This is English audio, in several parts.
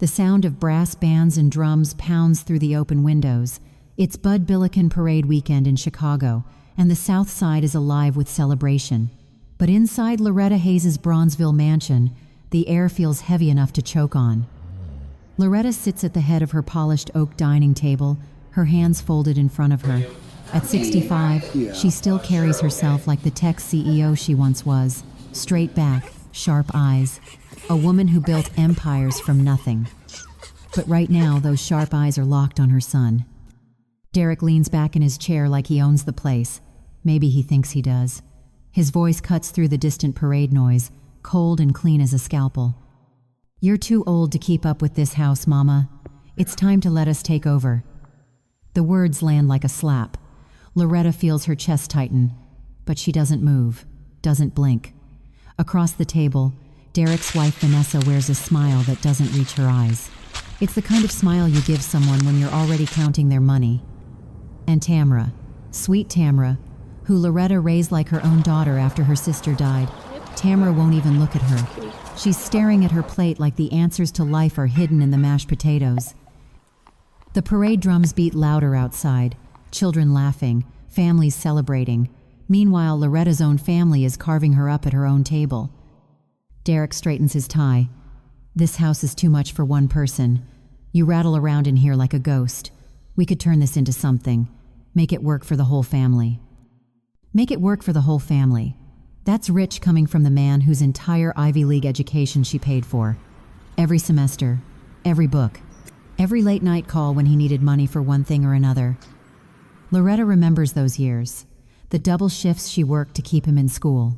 The sound of brass bands and drums pounds through the open windows. It's Bud Billiken Parade weekend in Chicago, and the South Side is alive with celebration. But inside Loretta Hayes' Bronzeville mansion, the air feels heavy enough to choke on. Loretta sits at the head of her polished oak dining table, her hands folded in front of her. At 65, she still carries herself like the tech CEO she once was. Straight back, sharp eyes. A woman who built empires from nothing. But right now, those sharp eyes are locked on her son. Derek leans back in his chair like he owns the place. Maybe he thinks he does. His voice cuts through the distant parade noise, cold and clean as a scalpel. "You're too old to keep up with this house, Mama. It's time to let us take over." The words land like a slap. Loretta feels her chest tighten, but she doesn't move, doesn't blink. Across the table, Derek's wife Vanessa wears a smile that doesn't reach her eyes. It's the kind of smile you give someone when you're already counting their money. And Tamara, sweet Tamara, who Loretta raised like her own daughter after her sister died, Tamara won't even look at her. She's staring at her plate like the answers to life are hidden in the mashed potatoes. The parade drums beat louder outside, children laughing, families celebrating. Meanwhile, Loretta's own family is carving her up at her own table. Derek straightens his tie. "This house is too much for one person. You rattle around in here like a ghost. We could turn this into something. Make it work for the whole family." Make it work for the whole family. That's rich coming from the man whose entire Ivy League education she paid for. Every semester, every book, every late night call when he needed money for one thing or another. Loretta remembers those years, the double shifts she worked to keep him in school,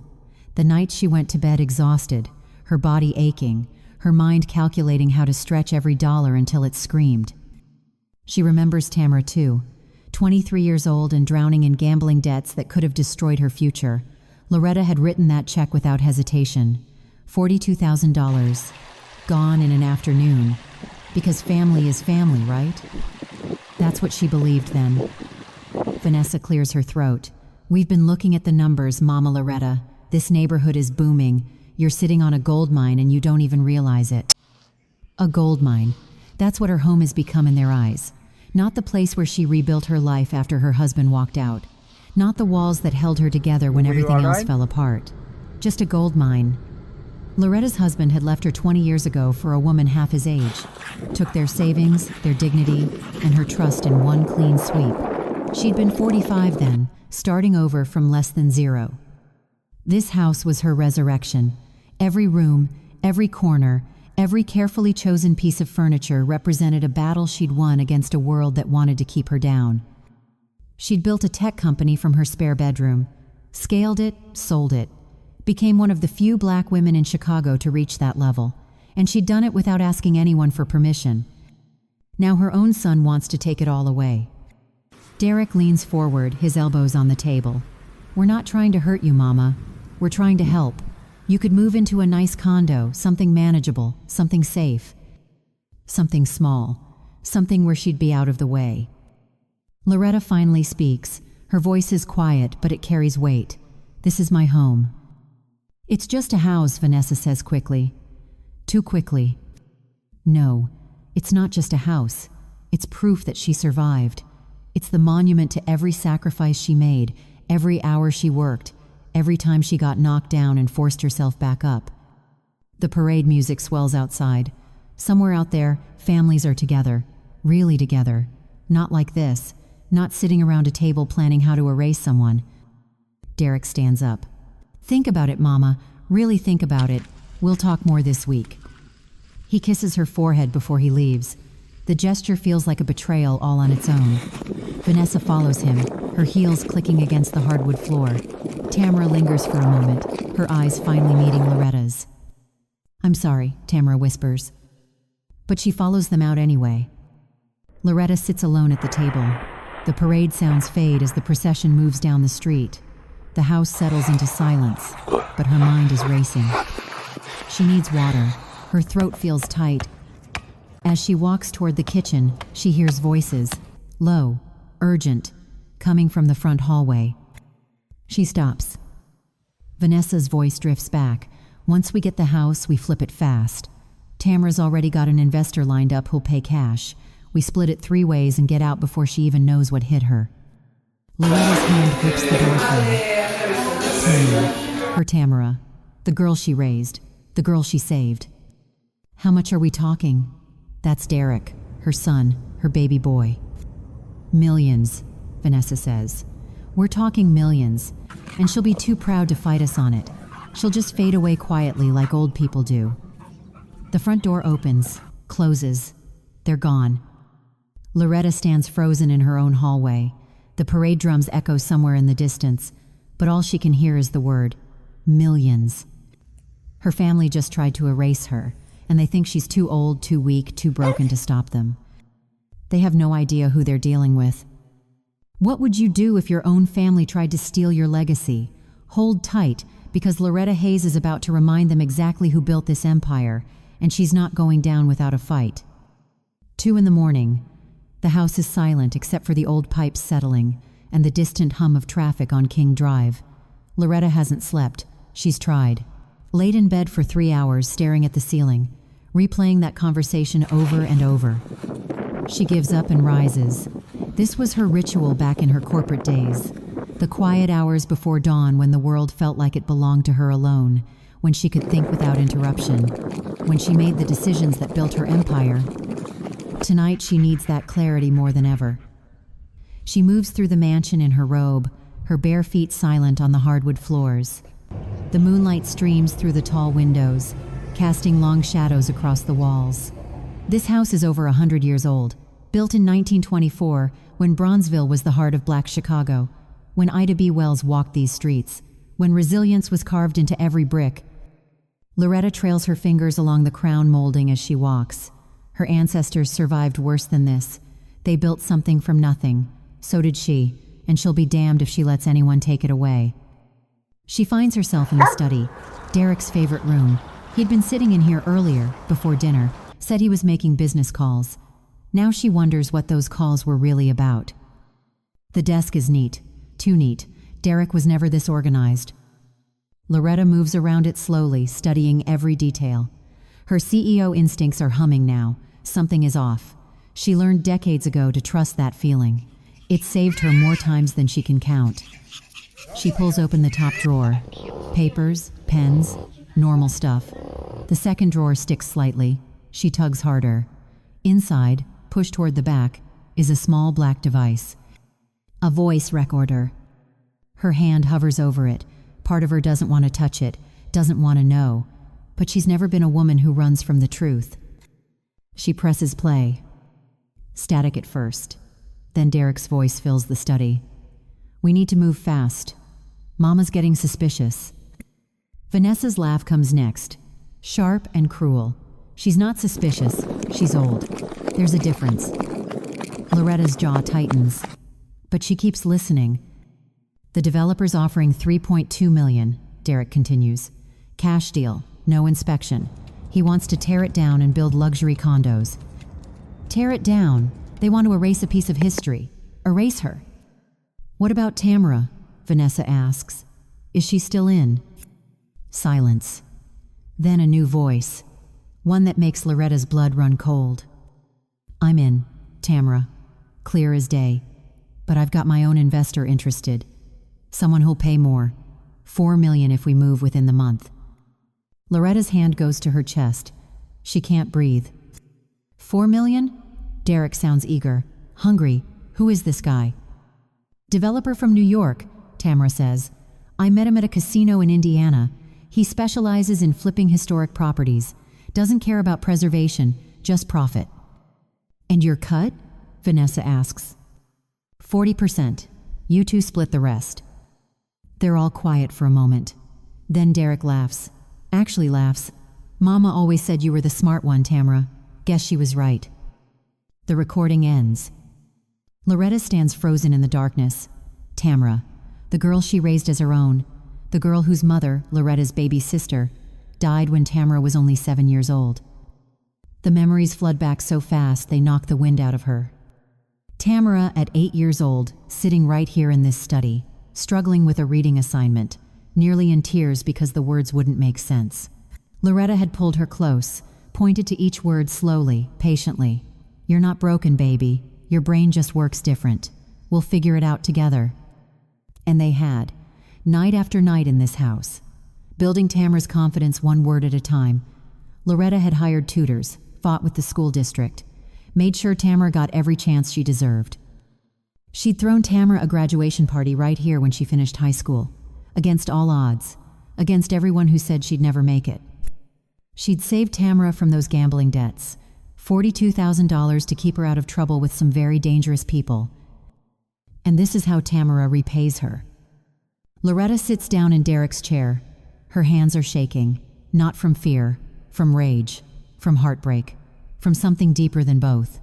the nights she went to bed exhausted, her body aching, her mind calculating how to stretch every dollar until it screamed. She remembers Tamara too, 23 years old and drowning in gambling debts that could have destroyed her future. Loretta had written that check without hesitation. $42,000, gone in an afternoon. Because family is family, right? That's what she believed then. Vanessa clears her throat. "We've been looking at the numbers, Mama Loretta. This neighborhood is booming. You're sitting on a gold mine and you don't even realize it." A gold mine. That's what her home has become in their eyes. Not the place where she rebuilt her life after her husband walked out. Not the walls that held her together when everything else fell apart. Just a gold mine. Loretta's husband had left her 20 years ago for a woman half his age. Took their savings, their dignity, and her trust in one clean sweep. She'd been 45 then, starting over from less than zero. This house was her resurrection. Every room, every corner, every carefully chosen piece of furniture represented a battle she'd won against a world that wanted to keep her down. She'd built a tech company from her spare bedroom, scaled it, sold it, became one of the few black women in Chicago to reach that level, and she'd done it without asking anyone for permission. Now her own son wants to take it all away. Derek leans forward, his elbows on the table. "We're not trying to hurt you, Mama. We're trying to help. You could move into a nice condo, something manageable, something safe. Something small, something where she'd be out of the way." Loretta finally speaks. Her voice is quiet, but it carries weight. "This is my home." "It's just a house," Vanessa says quickly. Too quickly. No, it's not just a house. It's proof that she survived. It's the monument to every sacrifice she made, every hour she worked, every time she got knocked down and forced herself back up. The parade music swells outside. Somewhere out there, families are together, really together. Not like this, not sitting around a table planning how to erase someone. Derek stands up. "Think about it, Mama. Really think about it. We'll talk more this week." He kisses her forehead before he leaves. The gesture feels like a betrayal all on its own. Vanessa follows him, her heels clicking against the hardwood floor. Tamara lingers for a moment, her eyes finally meeting Loretta's. "I'm sorry," Tamara whispers. But she follows them out anyway. Loretta sits alone at the table. The parade sounds fade as the procession moves down the street. The house settles into silence, but her mind is racing. She needs water. Her throat feels tight. As she walks toward the kitchen, she hears voices, low, urgent, coming from the front hallway. She stops. Vanessa's voice drifts back. "Once we get the house, we flip it fast. Tamara's already got an investor lined up who'll pay cash. We split it 3 ways and get out before she even knows what hit her. Loretta's hand grips the door frame. Tamara. Her Tamara. The girl she raised. The girl she saved. How much are we talking? That's Derek, her son, her baby boy. Millions, Vanessa says. We're talking millions, and she'll be too proud to fight us on it. She'll just fade away quietly like old people do. The front door opens, closes. They're gone. Loretta stands frozen in her own hallway. The parade drums echo somewhere in the distance, but all she can hear is the word, millions. Her family just tried to erase her, and they think she's too old, too weak, too broken to stop them. They have no idea who they're dealing with. What would you do if your own family tried to steal your legacy? Hold tight, because Loretta Hayes is about to remind them exactly who built this empire, and she's not going down without a fight. 2 a.m. The house is silent except for the old pipes settling and the distant hum of traffic on King Drive. Loretta hasn't slept. She's tried. Laid in bed for 3 hours, staring at the ceiling, replaying that conversation over and over. She gives up and rises. This was her ritual back in her corporate days. The quiet hours before dawn when the world felt like it belonged to her alone, when she could think without interruption, when she made the decisions that built her empire. Tonight she needs that clarity more than ever. She moves through the mansion in her robe, her bare feet silent on the hardwood floors. The moonlight streams through the tall windows, casting long shadows across the walls. This house is over 100 years old, built in 1924 when Bronzeville was the heart of Black Chicago, when Ida B. Wells walked these streets, when resilience was carved into every brick. Loretta trails her fingers along the crown molding as she walks. Her ancestors survived worse than this. They built something from nothing. So did she, and she'll be damned if she lets anyone take it away. She finds herself in the study, Derek's favorite room. He'd been sitting in here earlier, before dinner, said he was making business calls. Now she wonders what those calls were really about. The desk is neat, too neat. Derek was never this organized. Loretta moves around it slowly, studying every detail. Her CEO instincts are humming now. Something is off. She learned decades ago to trust that feeling. It saved her more times than she can count. She pulls open the top drawer. Papers, pens, normal stuff. The second drawer sticks slightly. She tugs harder. Inside, pushed toward the back, is a small black device. A voice recorder. Her hand hovers over it. Part of her doesn't want to touch it, doesn't want to know. But she's never been a woman who runs from the truth. She presses play. Static at first. Then Derek's voice fills the study. We need to move fast. Mama's getting suspicious. Vanessa's laugh comes next. Sharp and cruel. She's not suspicious. She's old. There's a difference. Loretta's jaw tightens. But she keeps listening. The developer's offering $3.2 million, Derek continues. Cash deal. No inspection. He wants to tear it down and build luxury condos. Tear it down? They want to erase a piece of history. Erase her. What about Tamara? Vanessa asks. Is she still in? Silence. Then a new voice. One that makes Loretta's blood run cold. I'm in, Tamara. Clear as day. But I've got my own investor interested. Someone who'll pay more. $4 million if we move within the month. Loretta's hand goes to her chest. She can't breathe. $4 million? Derek sounds eager. Hungry. Who is this guy? Developer from New York, Tamara says. I met him at a casino in Indiana. He specializes in flipping historic properties. Doesn't care about preservation, just profit. And your cut? Vanessa asks. 40%. You two split the rest. They're all quiet for a moment. Then Derek laughs. Actually laughs. Mama always said you were the smart one, Tamara. Guess she was right. The recording ends. Loretta stands frozen in the darkness. Tamara, the girl she raised as her own, the girl whose mother, Loretta's baby sister, died when Tamara was only 7 years old. The memories flood back so fast they knock the wind out of her. Tamara, at 8 years old, sitting right here in this study, struggling with a reading assignment, nearly in tears because the words wouldn't make sense. Loretta had pulled her close, pointed to each word slowly, patiently. "You're not broken, baby. Your brain just works different. We'll figure it out together." And they had, night after night in this house. Building Tamara's confidence one word at a time, Loretta had hired tutors, fought with the school district, made sure Tamara got every chance she deserved. She'd thrown Tamara a graduation party right here when she finished high school, against all odds, against everyone who said she'd never make it. She'd saved Tamara from those gambling debts, $42,000 to keep her out of trouble with some very dangerous people. And this is how Tamara repays her. Loretta sits down in Derek's chair. Her hands are shaking, not from fear, from rage, from heartbreak, from something deeper than both.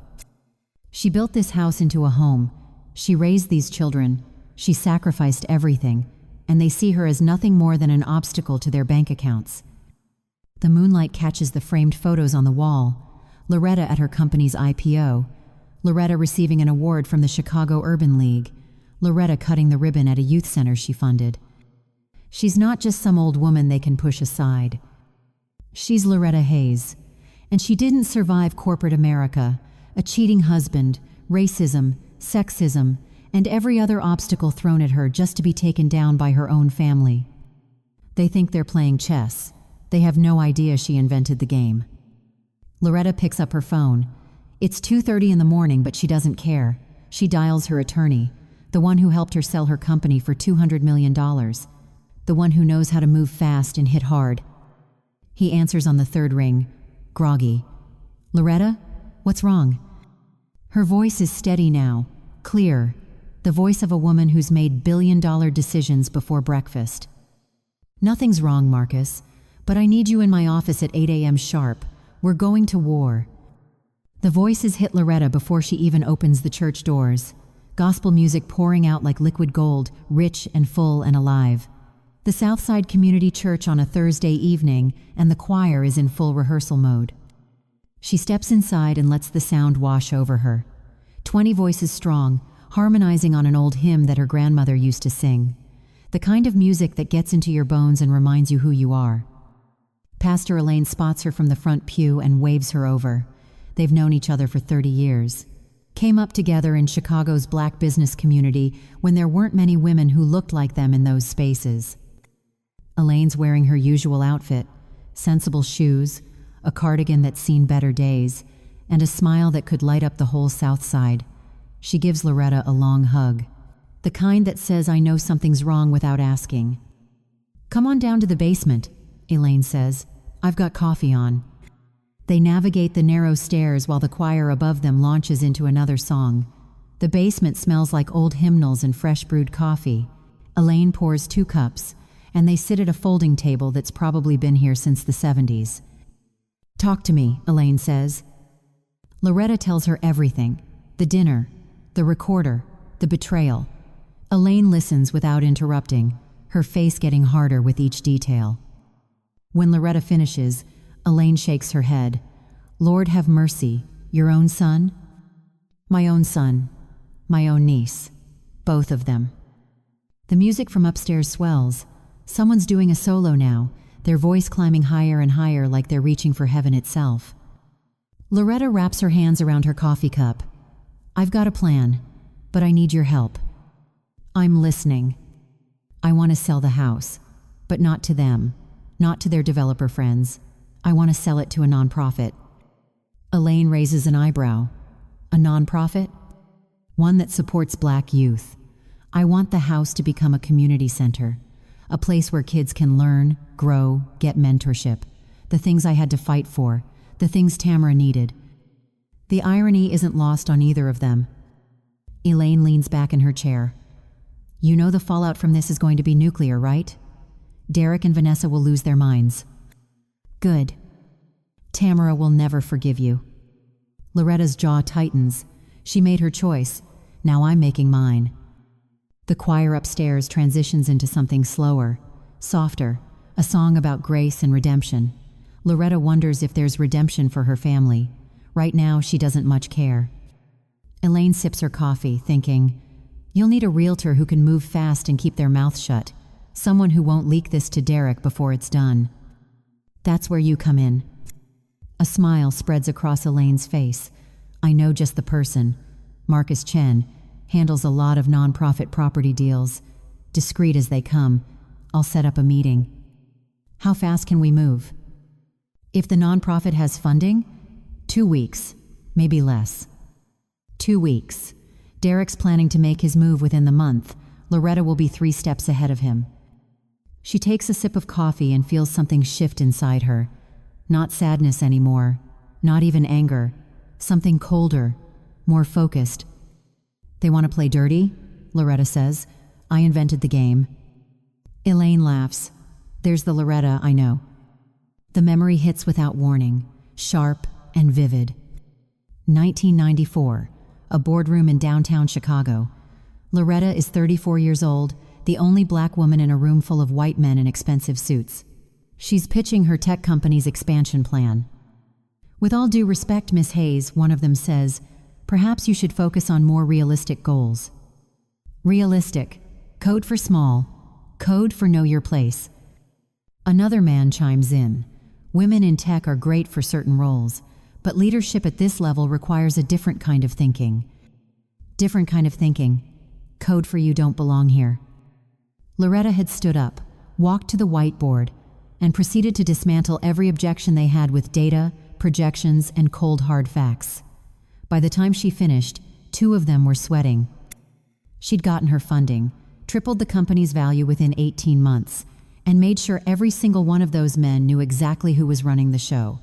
She built this house into a home. She raised these children. She sacrificed everything, and they see her as nothing more than an obstacle to their bank accounts. The moonlight catches the framed photos on the wall. Loretta at her company's IPO. Loretta receiving an award from the Chicago Urban League. Loretta cutting the ribbon at a youth center she funded. She's not just some old woman they can push aside. She's Loretta Hayes. And she didn't survive corporate America, a cheating husband, racism, sexism, and every other obstacle thrown at her just to be taken down by her own family. They think they're playing chess. They have no idea she invented the game. Loretta picks up her phone. It's 2:30 in the morning, but she doesn't care. She dials her attorney, the one who helped her sell her company for $200 million, the one who knows how to move fast and hit hard. He answers on the third ring, groggy. "Loretta, what's wrong?" Her voice is steady now, clear, the voice of a woman who's made billion-dollar decisions before breakfast. "Nothing's wrong, Marcus, but I need you in my office at 8 a.m. sharp. We're going to war." The voices hit Loretta before she even opens the church doors. Gospel music pouring out like liquid gold, rich and full and alive. The Southside Community Church on a Thursday evening, and the choir is in full rehearsal mode. She steps inside and lets the sound wash over her. 20 voices strong, harmonizing on an old hymn that her grandmother used to sing. The kind of music that gets into your bones and reminds you who you are. Pastor Elaine spots her from the front pew and waves her over. They've known each other for 30 years. Came up together in Chicago's black business community when there weren't many women who looked like them in those spaces. Elaine's wearing her usual outfit, sensible shoes, a cardigan that's seen better days, and a smile that could light up the whole South Side. She gives Loretta a long hug, the kind that says, "I know something's wrong," without asking. "Come on down to the basement," Elaine says. "I've got coffee on." They navigate the narrow stairs while the choir above them launches into another song. The basement smells like old hymnals and fresh brewed coffee. Elaine pours 2 cups, and they sit at a folding table that's probably been here since the 70s. "Talk to me," Elaine says. Loretta tells her everything. The dinner, the recorder, the betrayal. Elaine listens without interrupting, her face getting harder with each detail. When Loretta finishes, Elaine shakes her head. "Lord have mercy, your own son?" "My own son, my own niece, both of them." The music from upstairs swells. Someone's doing a solo now, their voice climbing higher and higher like they're reaching for heaven itself. Loretta wraps her hands around her coffee cup. "I've got a plan, but I need your help." "I'm listening." "I want to sell the house, but not to them, not to their developer friends. I want to sell it to a nonprofit." Elaine raises an eyebrow. "A nonprofit?" "One that supports black youth. I want the house to become a community center, a place where kids can learn, grow, get mentorship, the things I had to fight for, the things Tamara needed." The irony isn't lost on either of them. Elaine leans back in her chair. "You know the fallout from this is going to be nuclear, right? Derek and Vanessa will lose their minds." "Good. Tamara will never forgive you." Loretta's jaw tightens. She made her choice. Now I'm making mine. The choir upstairs transitions into something slower, softer, a song about grace and redemption. Loretta wonders if there's redemption for her family. Right now, she doesn't much care. Elaine sips her coffee, thinking, "You'll need a realtor who can move fast and keep their mouth shut. Someone who won't leak this to Derek before it's done." "That's where you come in." A smile spreads across Elaine's face. I know just the person. Marcus Chen handles a lot of nonprofit property deals. Discreet as they come. I'll set up a meeting. How fast can we move? If the nonprofit has funding, 2 weeks, maybe less. 2 weeks. Derek's planning to make his move within the month. Loretta will be 3 steps ahead of him. She takes a sip of coffee and feels something shift inside her. Not sadness anymore, not even anger. Something colder, more focused. They want to play dirty? Loretta says. I invented the game. Elaine laughs. There's the Loretta I know. The memory hits without warning, sharp and vivid. 1994, a boardroom in downtown Chicago. Loretta is 34 years old, the only black woman in a room full of white men in expensive suits. She's pitching her tech company's expansion plan. With all due respect, Miss Hayes, one of them says, perhaps you should focus on more realistic goals. Realistic, code for small, code for know your place. Another man chimes in. Women in tech are great for certain roles, but leadership at this level requires a different kind of thinking. Different kind of thinking. Code for you don't belong here. Loretta had stood up, walked to the whiteboard, and proceeded to dismantle every objection they had with data, projections, and cold hard facts. By the time she finished, 2 of them were sweating. She'd gotten her funding, tripled the company's value within 18 months, and made sure every single one of those men knew exactly who was running the show.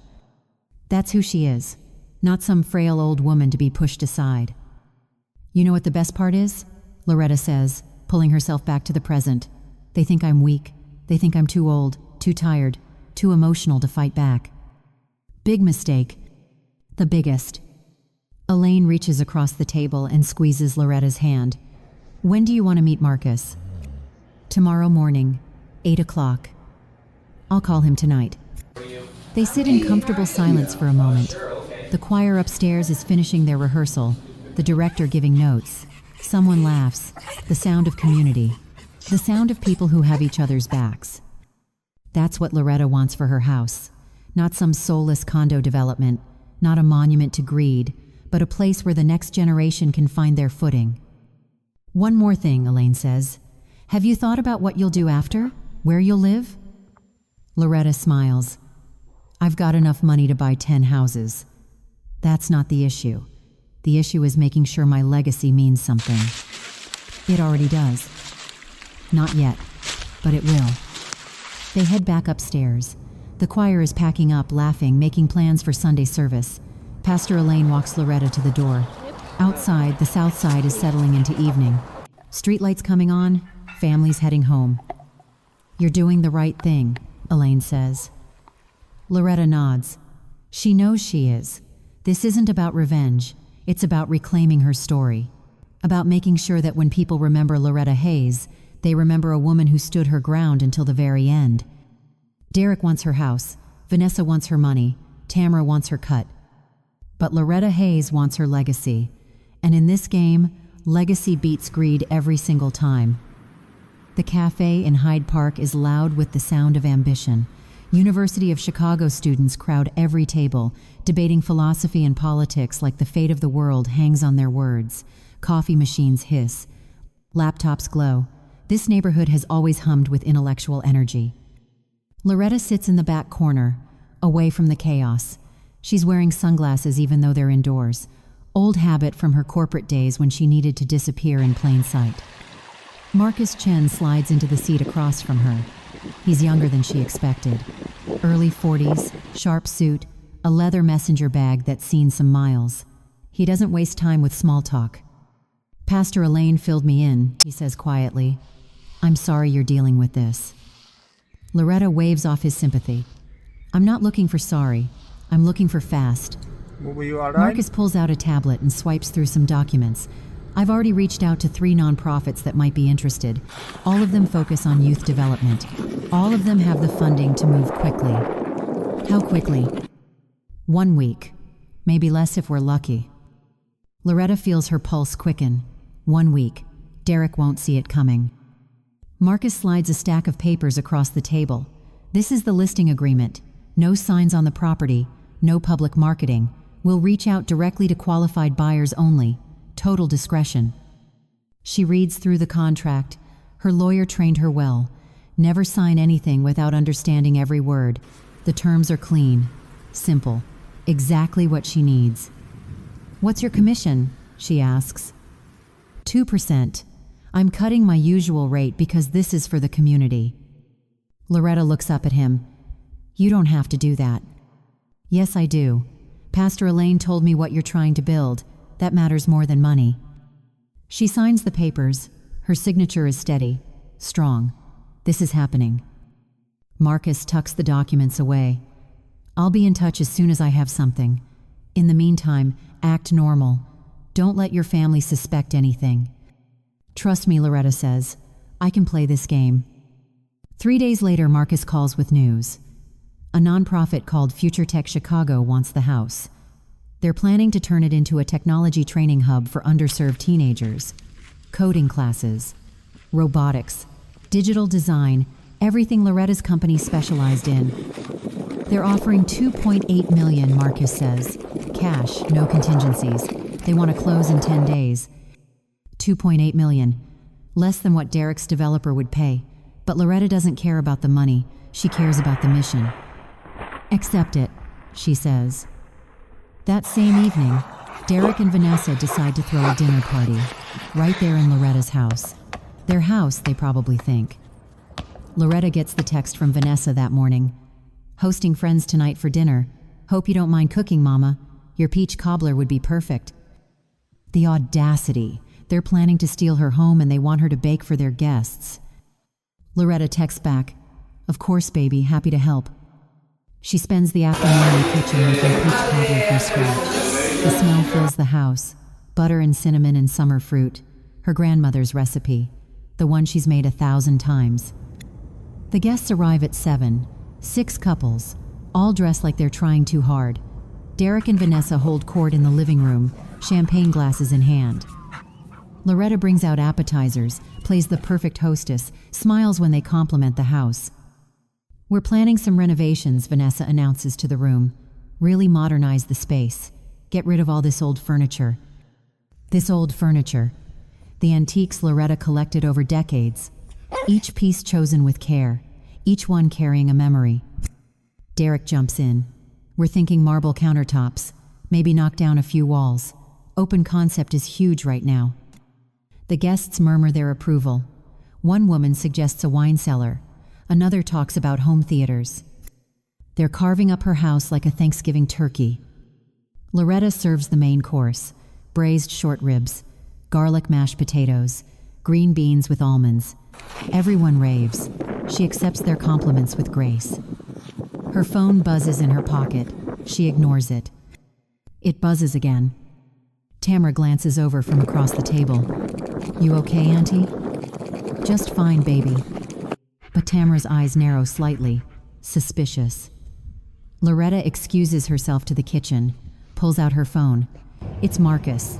That's who she is, not some frail old woman to be pushed aside. You know what the best part is? Loretta says, pulling herself back to the present. They think I'm weak. They think I'm too old, too tired, too emotional to fight back. Big mistake. The biggest. Elaine reaches across the table and squeezes Loretta's hand. When do you want to meet Marcus? Tomorrow morning, 8 o'clock. I'll call him tonight. They sit in comfortable silence for a moment. The choir upstairs is finishing their rehearsal, the director giving notes. Someone laughs, the sound of community, the sound of people who have each other's backs. That's what Loretta wants for her house. Not some soulless condo development, not a monument to greed, but a place where the next generation can find their footing. One more thing, Elaine says. Have you thought about what you'll do after? Where you'll live? Loretta smiles. I've got enough money to buy 10 houses. That's not the issue. The issue is making sure my legacy means something. It already does. Not yet, but it will. They head back upstairs. The choir is packing up, laughing, making plans for Sunday service. Pastor Elaine walks Loretta to the door. Outside, the south side is settling into evening. Streetlights coming on, families heading home. You're doing the right thing, Elaine says. Loretta nods. She knows she is. This isn't about revenge. It's about reclaiming her story. About making sure that when people remember Loretta Hayes, they remember a woman who stood her ground until the very end. Derek wants her house. Vanessa wants her money. Tamara wants her cut. But Loretta Hayes wants her legacy. And in this game, legacy beats greed every single time. The cafe in Hyde Park is loud with the sound of ambition. University of Chicago students crowd every table, debating philosophy and politics like the fate of the world hangs on their words. Coffee machines hiss. Laptops glow. This neighborhood has always hummed with intellectual energy. Loretta sits in the back corner, away from the chaos. She's wearing sunglasses even though they're indoors. Old habit from her corporate days when she needed to disappear in plain sight. Marcus Chen slides into the seat across from her. He's younger than she expected. Early 40s, sharp suit, a leather messenger bag that's seen some miles. He doesn't waste time with small talk. Pastor Elaine filled me in, he says quietly. I'm sorry you're dealing with this. Loretta waves off his sympathy. I'm not looking for sorry. I'm looking for fast. Were you all right? Marcus pulls out a tablet and swipes through some documents. I've already reached out to 3 nonprofits that might be interested. All of them focus on youth development. All of them have the funding to move quickly. How quickly? 1 week. Maybe less if we're lucky. Loretta feels her pulse quicken. 1 week. Derek won't see it coming. Marcus slides a stack of papers across the table. This is the listing agreement. No signs on the property. No public marketing. We'll reach out directly to qualified buyers only. Total discretion. She reads through the contract. Her lawyer trained her well. Never sign anything without understanding every word. The terms are clean, simple, exactly what she needs. "What's your commission?" she asks. 2%. I'm cutting my usual rate because this is for the community. Loretta looks up at him. "You don't have to do that." "Yes, I do. Pastor Elaine told me what you're trying to build. That matters more than money." She signs the papers. Her signature is steady, strong. This is happening. Marcus tucks the documents away. "I'll be in touch as soon as I have something. In the meantime, act normal. Don't let your family suspect anything." "Trust me," Loretta says. "I can play this game." 3 days later, Marcus calls with news. A nonprofit called Future Tech Chicago wants the house. They're planning to turn it into a technology training hub for underserved teenagers. Coding classes, robotics, digital design, everything Loretta's company specialized in. They're offering $2.8 million, Marcus says. Cash, no contingencies. They want to close in 10 days. $2.8 million. Less than what Derek's developer would pay. But Loretta doesn't care about the money. She cares about the mission. "Accept it," she says. That same evening, Derek and Vanessa decide to throw a dinner party, right there in Loretta's house. Their house, they probably think. Loretta gets the text from Vanessa that morning. "Hosting friends tonight for dinner. Hope you don't mind cooking, Mama. Your peach cobbler would be perfect." The audacity. They're planning to steal her home and they want her to bake for their guests. Loretta texts back, "Of course, baby, happy to help." She spends the afternoon in the kitchen making peach cobbler from scratch. The smell fills the house. Butter and cinnamon and summer fruit. Her grandmother's recipe. The one she's made 1,000 times. The guests arrive at 7. 6 couples, all dressed like they're trying too hard. Derek and Vanessa hold court in the living room, champagne glasses in hand. Loretta brings out appetizers, plays the perfect hostess, smiles when they compliment the house. "We're planning some renovations," Vanessa announces to the room. "Really modernize the space. Get rid of all this old furniture." This old furniture. The antiques Loretta collected over decades. Each piece chosen with care. Each one carrying a memory. Derek jumps in. "We're thinking marble countertops. Maybe knock down a few walls. Open concept is huge right now." The guests murmur their approval. One woman suggests a wine cellar. Another talks about home theaters. They're carving up her house like a Thanksgiving turkey. Loretta serves the main course. Braised short ribs, garlic mashed potatoes, green beans with almonds. Everyone raves. She accepts their compliments with grace. Her phone buzzes in her pocket. She ignores it. It buzzes again. Tamara glances over from across the table. "You okay, Auntie?" "Just fine, baby." But Tamara's eyes narrow slightly, suspicious. Loretta excuses herself to the kitchen, pulls out her phone. It's Marcus.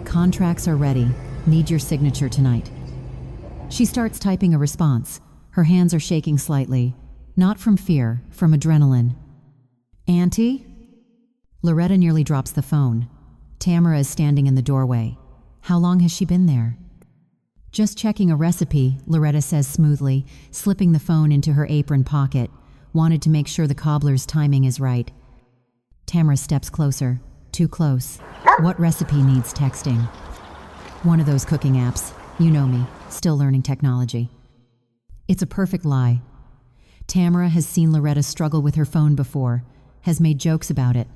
"Contracts are ready. Need your signature tonight." She starts typing a response. Her hands are shaking slightly. Not from fear, from adrenaline. "Auntie?" Loretta nearly drops the phone. Tamara is standing in the doorway. How long has she been there? "Just checking a recipe," Loretta says smoothly, slipping the phone into her apron pocket. Wanted to make sure the cobbler's timing is right. Tamara steps closer. Too close. "What recipe needs texting?" "One of those cooking apps. You know me, still learning technology." It's a perfect lie. Tamara has seen Loretta struggle with her phone before, has made jokes about it.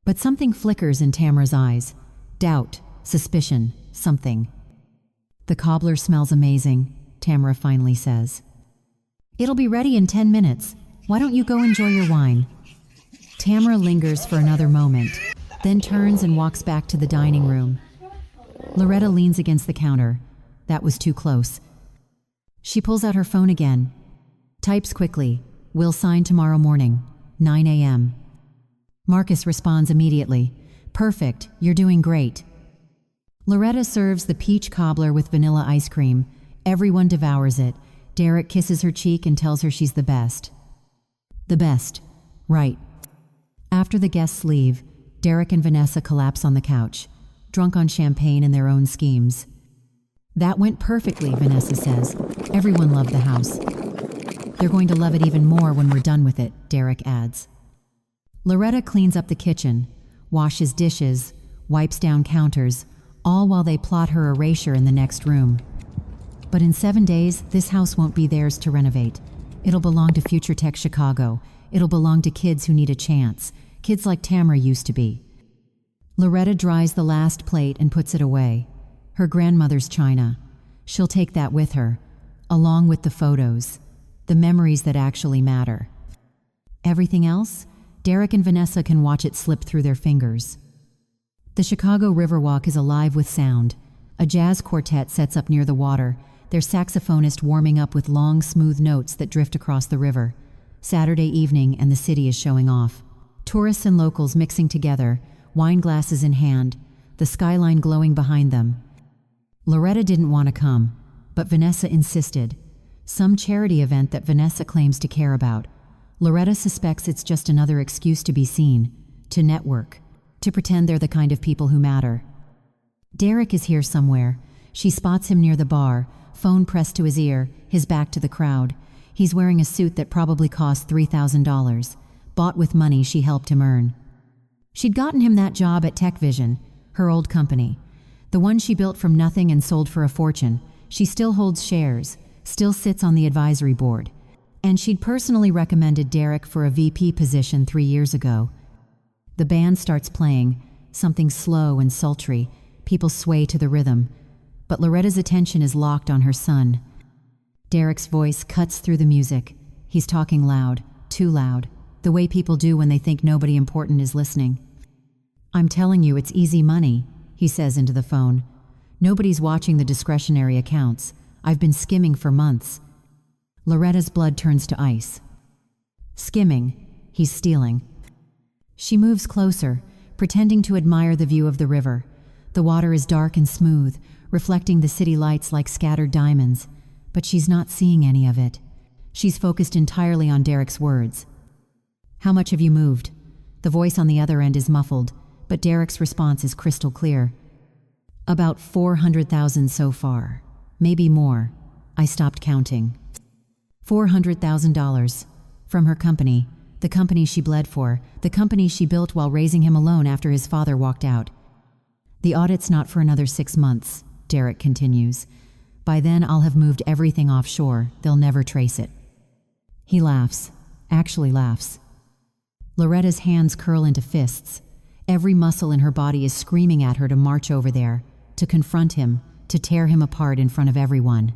But something flickers in Tamara's eyes. Doubt, suspicion, something. "The cobbler smells amazing," Tamara finally says. "It'll be ready in 10 minutes. Why don't you go enjoy your wine?" Tamara lingers for another moment, then turns and walks back to the dining room. Loretta leans against the counter. That was too close. She pulls out her phone again. Types quickly. "We'll sign tomorrow morning, 9 a.m. Marcus responds immediately. "Perfect, you're doing great." Loretta serves the peach cobbler with vanilla ice cream. Everyone devours it. Derek kisses her cheek and tells her she's the best. The best. Right. After the guests leave, Derek and Vanessa collapse on the couch, drunk on champagne and their own schemes. "That went perfectly," Vanessa says. "Everyone loved the house." "They're going to love it even more when we're done with it," Derek adds. Loretta cleans up the kitchen, washes dishes, wipes down counters, all while they plot her erasure in the next room. But in 7 days, this house won't be theirs to renovate. It'll belong to Future Tech Chicago. It'll belong to kids who need a chance, kids like Tamara used to be. Loretta dries the last plate and puts it away. Her grandmother's china. She'll take that with her, along with the photos, the memories that actually matter. Everything else, Derek and Vanessa can watch it slip through their fingers. The Chicago Riverwalk is alive with sound. A jazz quartet sets up near the water, their saxophonist warming up with long, smooth notes that drift across the river. Saturday evening, and the city is showing off. Tourists and locals mixing together, wine glasses in hand, the skyline glowing behind them. Loretta didn't want to come, but Vanessa insisted. Some charity event that Vanessa claims to care about. Loretta suspects it's just another excuse to be seen, to network, to pretend they're the kind of people who matter. Derek is here somewhere. She spots him near the bar, phone pressed to his ear, his back to the crowd. He's wearing a suit that probably cost $3,000, bought with money she helped him earn. She'd gotten him that job at Tech Vision, her old company, the one she built from nothing and sold for a fortune. She still holds shares, still sits on the advisory board, and she'd personally recommended Derek for a VP position 3 years ago. The band starts playing, something slow and sultry. People sway to the rhythm, but Loretta's attention is locked on her son. Derek's voice cuts through the music. He's talking loud, too loud, the way people do when they think nobody important is listening. "I'm telling you, it's easy money," he says into the phone. "Nobody's watching the discretionary accounts. I've been skimming for months." Loretta's blood turns to ice. Skimming. He's stealing. She moves closer, pretending to admire the view of the river. The water is dark and smooth, reflecting the city lights like scattered diamonds, but she's not seeing any of it. She's focused entirely on Derek's words. "How much have you moved?" The voice on the other end is muffled, but Derek's response is crystal clear. "About 400,000 so far. Maybe more. I stopped counting." $400,000. From her company, the company she bled for, the company she built while raising him alone after his father walked out. "The audit's not for another 6 months, Derek continues. "By then I'll have moved everything offshore. They'll never trace it." He laughs, actually laughs. Loretta's hands curl into fists. Every muscle in her body is screaming at her to march over there, to confront him, to tear him apart in front of everyone.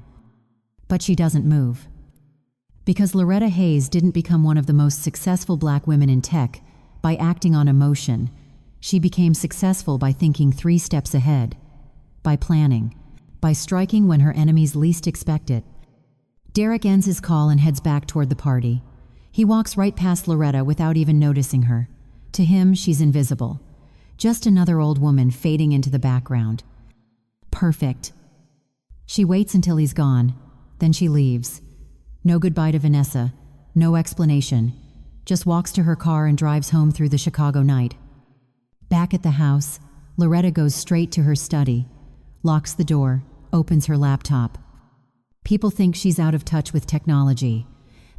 But she doesn't move. Because Loretta Hayes didn't become one of the most successful black women in tech by acting on emotion. She became successful by thinking 3 steps ahead, by planning, by striking when her enemies least expect it. Derek ends his call and heads back toward the party. He walks right past Loretta without even noticing her. To him, she's invisible. Just another old woman fading into the background. Perfect. She waits until he's gone. Then she leaves. No goodbye to Vanessa. No explanation. Just walks to her car and drives home through the Chicago night. Back at the house, Loretta goes straight to her study, locks the door, opens her laptop. People think she's out of touch with technology,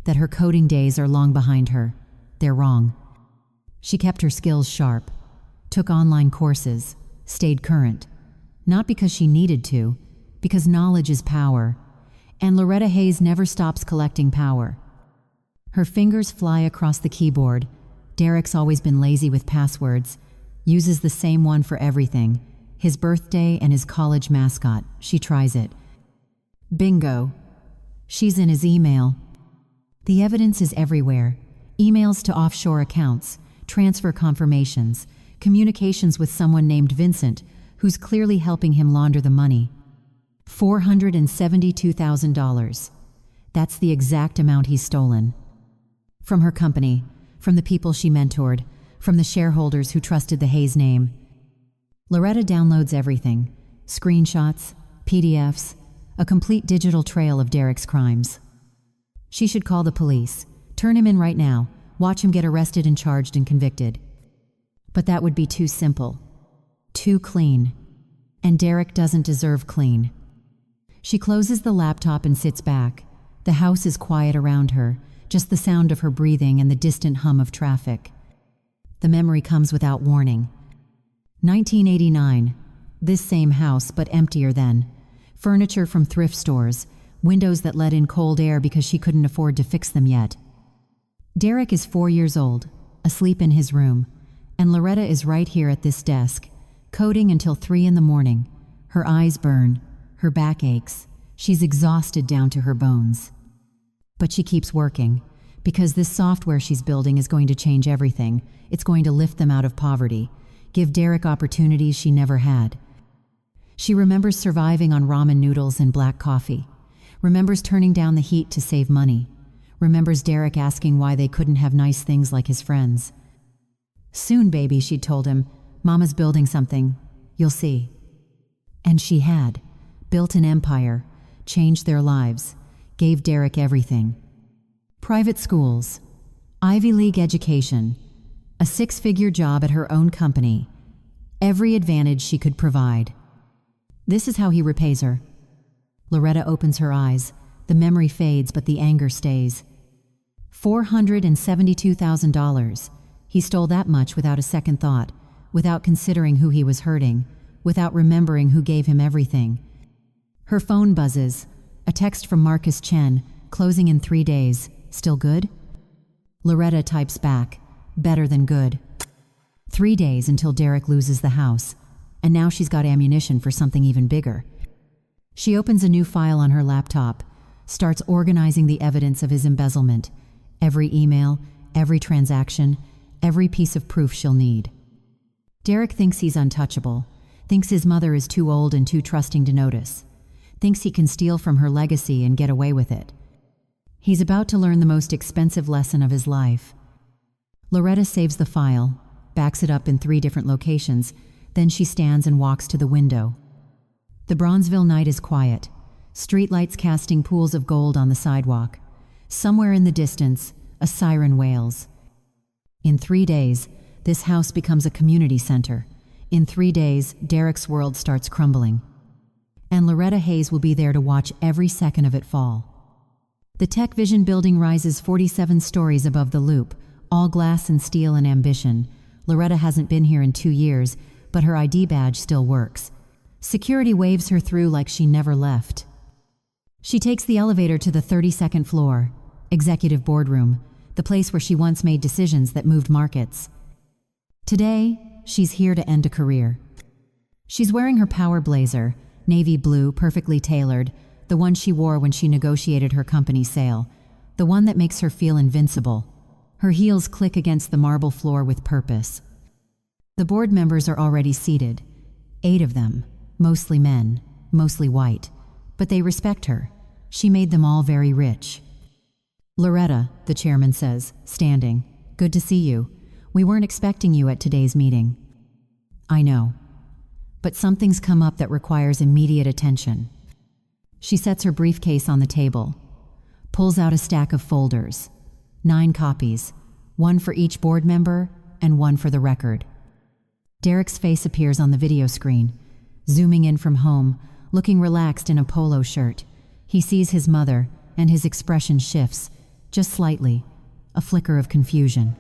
that her coding days are long behind her. They're wrong. She kept her skills sharp, took online courses, stayed current. Not because she needed to, because knowledge is power, and Loretta Hayes never stops collecting power. Her fingers fly across the keyboard. Derek's always been lazy with passwords, uses the same one for everything, his birthday and his college mascot. She tries it. Bingo. She's in his email. The evidence is everywhere. Emails to offshore accounts, transfer confirmations, communications with someone named Vincent, who's clearly helping him launder the money. $472,000. That's the exact amount he's stolen. From her company, from the people she mentored, from the shareholders who trusted the Hayes name. Loretta downloads everything. Screenshots, PDFs, a complete digital trail of Derek's crimes. She should call the police. Turn him in right now. Watch him get arrested and charged and convicted. But that would be too simple. Too clean. And Derek doesn't deserve clean. She closes the laptop and sits back. The house is quiet around her, just the sound of her breathing and the distant hum of traffic. The memory comes without warning. 1989. This same house, but emptier then. Furniture from thrift stores, windows that let in cold air because she couldn't afford to fix them yet. Derek is 4 years old, asleep in his room, and Loretta is right here at this desk, coding until 3 in the morning. Her eyes burn, her back aches. She's exhausted down to her bones. But she keeps working, because this software she's building is going to change everything. It's going to lift them out of poverty, give Derek opportunities she never had. She remembers surviving on ramen noodles and black coffee, remembers turning down the heat to save money, remembers Derek asking why they couldn't have nice things like his friends. Soon, baby, she'd told him, Mama's building something. You'll see. And she had. Built an empire, changed their lives, gave Derek everything. Private schools, Ivy League education, a 6-figure job at her own company, every advantage she could provide. This is how he repays her. Loretta opens her eyes. The memory fades, but the anger stays. $472,000. He stole that much without a second thought, without considering who he was hurting, without remembering who gave him everything. Her phone buzzes. A text from Marcus Chen, closing in 3 days. Still good? Loretta types back, better than good. 3 days until Derek loses the house, and now she's got ammunition for something even bigger. She opens a new file on her laptop, starts organizing the evidence of his embezzlement, every email, every transaction, every piece of proof she'll need. Derek thinks he's untouchable, thinks his mother is too old and too trusting to notice, thinks he can steal from her legacy and get away with it. He's about to learn the most expensive lesson of his life. Loretta saves the file, backs it up in 3 different locations, then she stands and walks to the window. The Bronzeville night is quiet, streetlights casting pools of gold on the sidewalk. Somewhere in the distance, a siren wails. In 3 days, this house becomes a community center. In 3 days, Derek's world starts crumbling. And Loretta Hayes will be there to watch every second of it fall. The Tech Vision building rises 47 stories above the Loop, all glass and steel and ambition. Loretta hasn't been here in 2 years, but her ID badge still works. Security waves her through like she never left. She takes the elevator to the 32nd floor, executive boardroom, the place where she once made decisions that moved markets. Today, she's here to end a career. She's wearing her power blazer, navy blue, perfectly tailored, the one she wore when she negotiated her company's sale, the one that makes her feel invincible. Her heels click against the marble floor with purpose. The board members are already seated, 8 of them, mostly men, mostly white, but they respect her. She made them all very rich. Loretta, the chairman says, standing, good to see you. We weren't expecting you at today's meeting. I know, but something's come up that requires immediate attention. She sets her briefcase on the table, pulls out a stack of folders, 9 copies, 1 for each board member and 1 for the record. Derek's face appears on the video screen, zooming in from home, looking relaxed in a polo shirt. He sees his mother, and his expression shifts, just slightly, a flicker of confusion.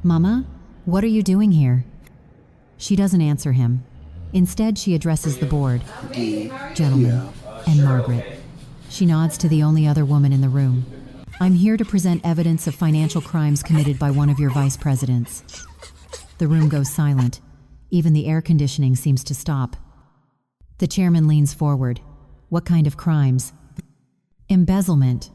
Mama, what are you doing here? She doesn't answer him. Instead, she addresses the board. Gentlemen, and Margaret. She nods to the only other woman in the room. I'm here to present evidence of financial crimes committed by one of your vice presidents. The room goes silent. Even the air conditioning seems to stop. The chairman leans forward. What kind of crimes? Embezzlement.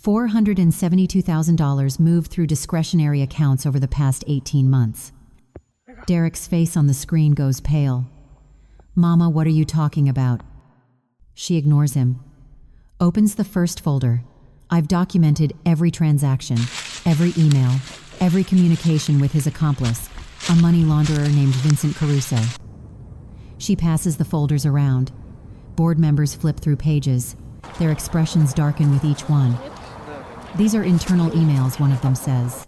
$472,000 moved through discretionary accounts over the past 18 months. Derek's face on the screen goes pale. Mama, what are you talking about? She ignores him. Opens the first folder. I've documented every transaction, every email, every communication with his accomplice, a money launderer named Vincent Caruso. She passes the folders around. Board members flip through pages. Their expressions darken with each one. These are internal emails, one of them says.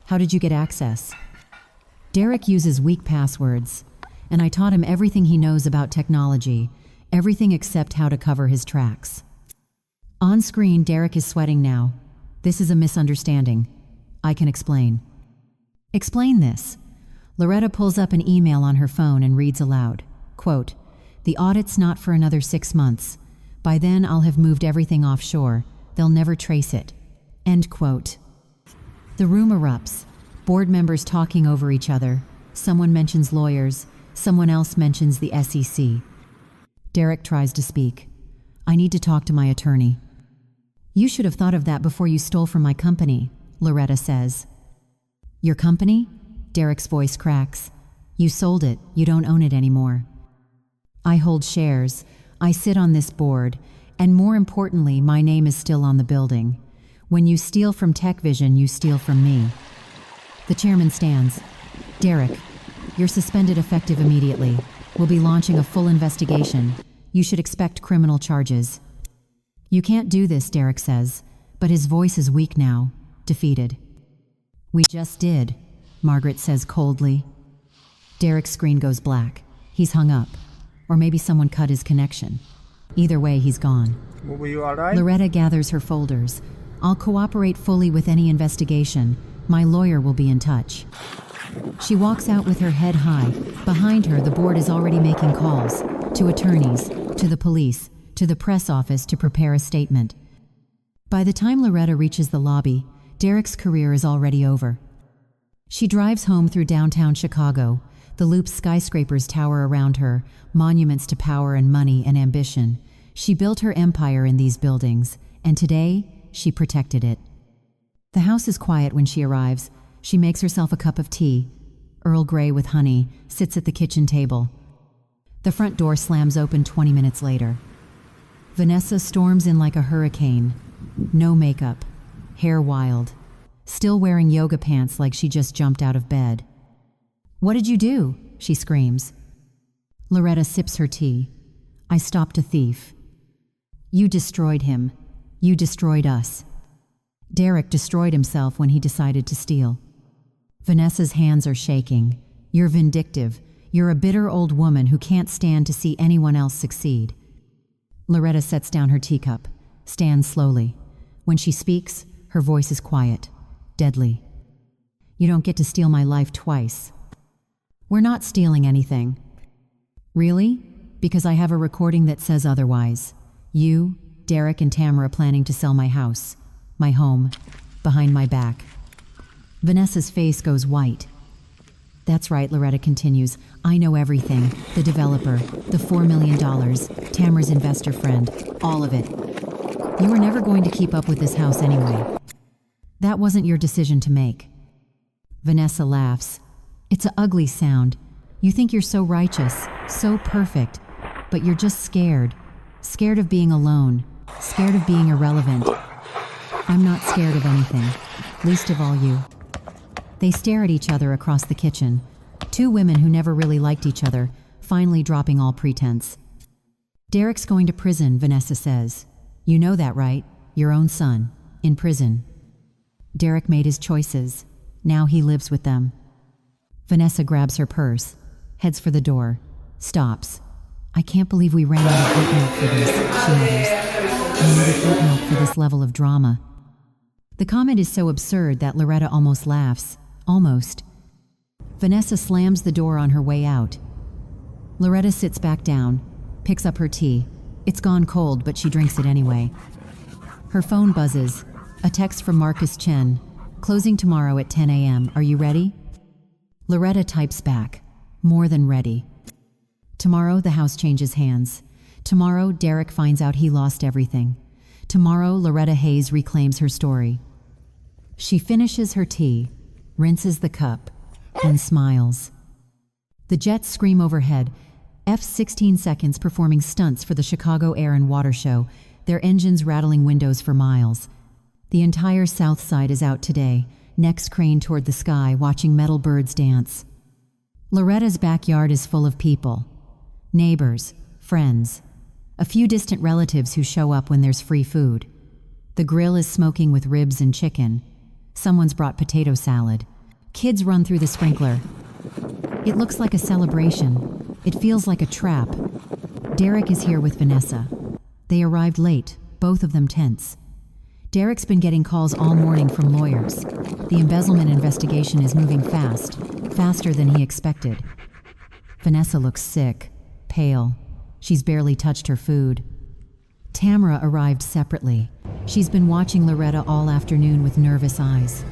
How did you get access? Derek uses weak passwords, and I taught him everything he knows about technology, everything except how to cover his tracks. On screen, Derek is sweating now. This is a misunderstanding. I can explain. Explain this. Loretta pulls up an email on her phone and reads aloud. Quote, "The audit's not for another 6 months. By then I'll have moved everything offshore. They'll never trace it." End quote. The room erupts. Board members talking over each other. Someone mentions lawyers. Someone else mentions the SEC. Derek tries to speak. "I need to talk to my attorney." "You should have thought of that before you stole from my company," Loretta says. "Your company?" Derek's voice cracks. "You sold it. You don't own it anymore." "I hold shares. I sit on this board. And more importantly, my name is still on the building. When you steal from TechVision, you steal from me." The chairman stands. "Derek, you're suspended effective immediately. We'll be launching a full investigation. You should expect criminal charges." "You can't do this," Derek says, but his voice is weak now, defeated. "We just did," Margaret says coldly. Derek's screen goes black. He's hung up. Or maybe someone cut his connection. Either way, he's gone. Were you all right? Loretta gathers her folders. "I'll cooperate fully with any investigation. My lawyer will be in touch." She walks out with her head high. Behind her, the board is already making calls. To attorneys, to the police, to the press office to prepare a statement. By the time Loretta reaches the lobby, Derek's career is already over. She drives home through downtown Chicago. The Loop's skyscrapers tower around her, monuments to power and money and ambition. She built her empire in these buildings, and today, she protected it. The house is quiet when she arrives. She makes herself a cup of tea. Earl Grey with honey, sits at the kitchen table. The front door slams open 20 minutes later. Vanessa storms in like a hurricane. No makeup, hair wild, still wearing yoga pants like she just jumped out of bed. "What did you do?" she screams. Loretta sips her tea. "I stopped a thief." "You destroyed him. You destroyed us." Derek destroyed himself when he decided to steal. Vanessa's hands are shaking. "You're vindictive. You're a bitter old woman who can't stand to see anyone else succeed." Loretta sets down her teacup, stands slowly. When she speaks, her voice is quiet, deadly. "You don't get to steal my life twice." "We're not stealing anything." "Really? Because I have a recording that says otherwise. You, Derek, and Tamara planning to sell my house, my home, behind my back." Vanessa's face goes white. "That's right," Loretta continues. "I know everything. The developer, the $4 million, Tamara's investor friend, all of it. You were never going to keep up with this house anyway. That wasn't your decision to make." Vanessa laughs. It's an ugly sound. You think you're so righteous, so perfect, but you're just scared. Scared of being alone, scared of being irrelevant. "I'm not scared of anything, least of all you." They stare at each other across the kitchen. Two women who never really liked each other, finally dropping all pretense. "Derek's going to prison," Vanessa says. "You know that, right? Your own son, in prison." Derek made his choices. Now he lives with them. Vanessa grabs her purse, heads for the door, stops. "I can't believe we ran out of oat milk for this," she mutters. "I needed oat milk for this level of drama." The comment is so absurd that Loretta almost laughs. Almost. Vanessa slams the door on her way out. Loretta sits back down, picks up her tea. It's gone cold, but she drinks it anyway. Her phone buzzes. A text from Marcus Chen. "Closing tomorrow at 10 a.m. Are you ready?" Loretta types back. More than ready. Tomorrow, the house changes hands. Tomorrow, Derek finds out he lost everything. Tomorrow, Loretta Hayes reclaims her story. She finishes her tea, rinses the cup, and smiles. The jets scream overhead. F-16 seconds performing stunts for the Chicago Air and Water Show, their engines rattling windows for miles. The entire South Side is out today, necks craned toward the sky, watching metal birds dance. Loretta's backyard is full of people. Neighbors, friends, a few distant relatives who show up when there's free food. The grill is smoking with ribs and chicken. Someone's brought potato salad. Kids run through the sprinkler. It looks like a celebration. It feels like a trap. Derek is here with Vanessa. They arrived late, both of them tense. Derek's been getting calls all morning from lawyers. The embezzlement investigation is moving fast, faster than he expected. Vanessa looks sick, pale. She's barely touched her food. Tamara arrived separately. She's been watching Loretta all afternoon with nervous eyes.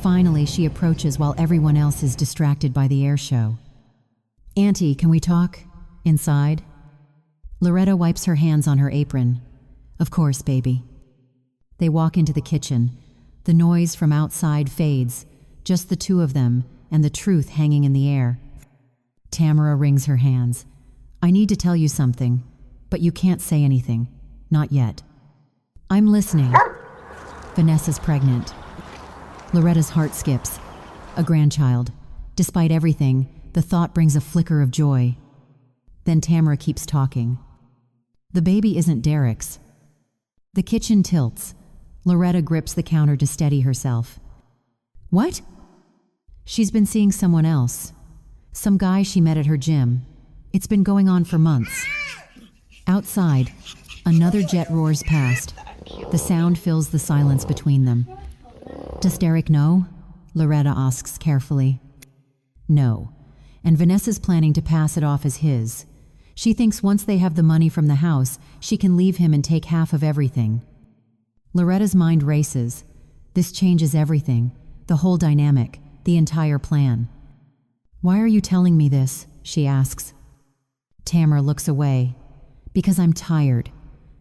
Finally, she approaches while everyone else is distracted by the air show. "Auntie, can we talk? Inside?" Loretta wipes her hands on her apron. "Of course, baby." They walk into the kitchen. The noise from outside fades, just the two of them and the truth hanging in the air. Tamara wrings her hands. "I need to tell you something, but you can't say anything. Not yet." "I'm listening." Vanessa's pregnant. Loretta's heart skips. A grandchild. Despite everything, the thought brings a flicker of joy. Then Tamara keeps talking. "The baby isn't Derek's." The kitchen tilts. Loretta grips the counter to steady herself. "What?" "She's been seeing someone else. Some guy she met at her gym. It's been going on for months." Outside, another jet roars past. The sound fills the silence between them. "Does Derek know?" Loretta asks carefully. "No, and Vanessa's planning to pass it off as his. She thinks once they have the money from the house, she can leave him and take half of everything." Loretta's mind races. This changes everything, the whole dynamic, the entire plan. "Why are you telling me this?" she asks. Tamara looks away. "Because I'm tired.